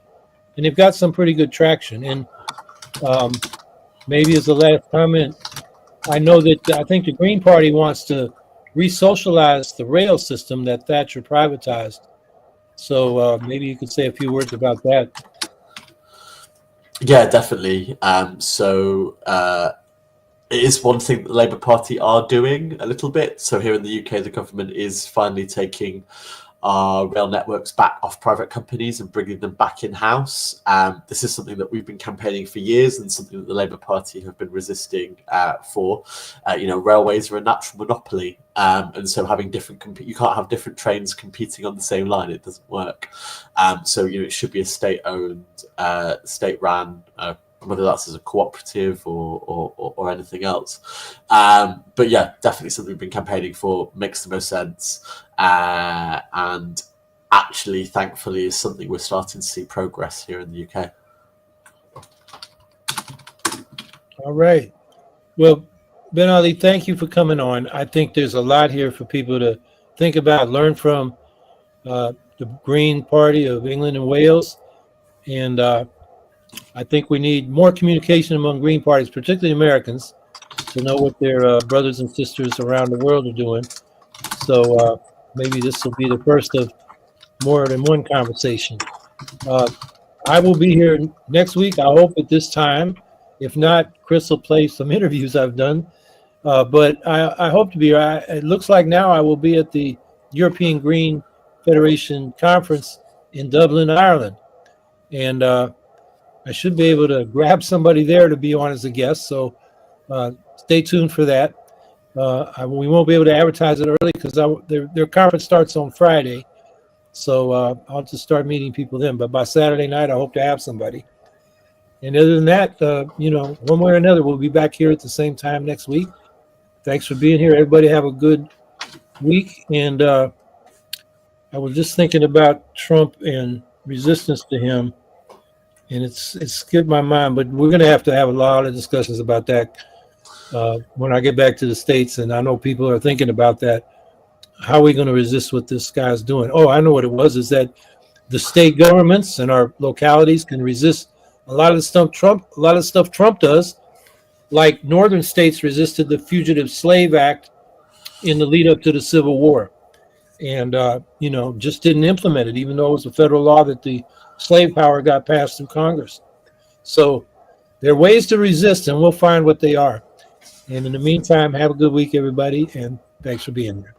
Speaker 1: And they've got some pretty good traction. And maybe as the last comment, I know that I think the Green Party wants to re-socialize the rail system that Thatcher privatized. So maybe you could say a few words about that.
Speaker 2: Yeah, definitely. So it is one thing that the Labour Party are doing a little bit. So here in the UK, the government is finally taking our rail networks back off private companies and bringing them back in-house. This is something that we've been campaigning for years and something that the Labour Party have been resisting for. You know, railways are a natural monopoly. And so having you can't have different trains competing on the same line. It doesn't work. So, you know, it should be a state-owned, state-run, whether that's as a cooperative or anything else. But yeah, definitely something we've been campaigning for, makes the most sense. And actually, thankfully, is something we're starting to see progress here in the UK.
Speaker 1: All right. Well, Benali, thank you for coming on. I think there's a lot here for people to think about, learn from the Green Party of England and Wales. And I think we need more communication among Green parties, particularly Americans, to know what their brothers and sisters around the world are doing. So maybe this will be the first of more than one conversation. I will be here next week, I hope, at this time. If not, Chris will play some interviews I've done. But I hope to be here. It looks like now I will be at the European Green Federation Conference in Dublin, Ireland. And I should be able to grab somebody there to be on as a guest. So stay tuned for that. We won't be able to advertise it early because their conference starts on Friday. So I'll just start meeting people then. But by Saturday night, I hope to have somebody. And other than that, you know, one way or another, we'll be back here at the same time next week. Thanks for being here. Everybody have a good week. And I was just thinking about Trump and resistance to him. And it's skipped my mind, but we're going to have a lot of discussions about that when I get back to the States. And I know people are thinking about that. How are we going to resist what this guy's doing? Oh, I know what it was, is that the state governments and our localities can resist a lot of the stuff Trump does, like northern states resisted the Fugitive Slave Act in the lead up to the Civil War. And, you know, just didn't implement it, even though it was a federal law that the slave power got passed through Congress. So there are ways to resist, and we'll find what they are. And in the meantime, have a good week, everybody, and thanks for being here.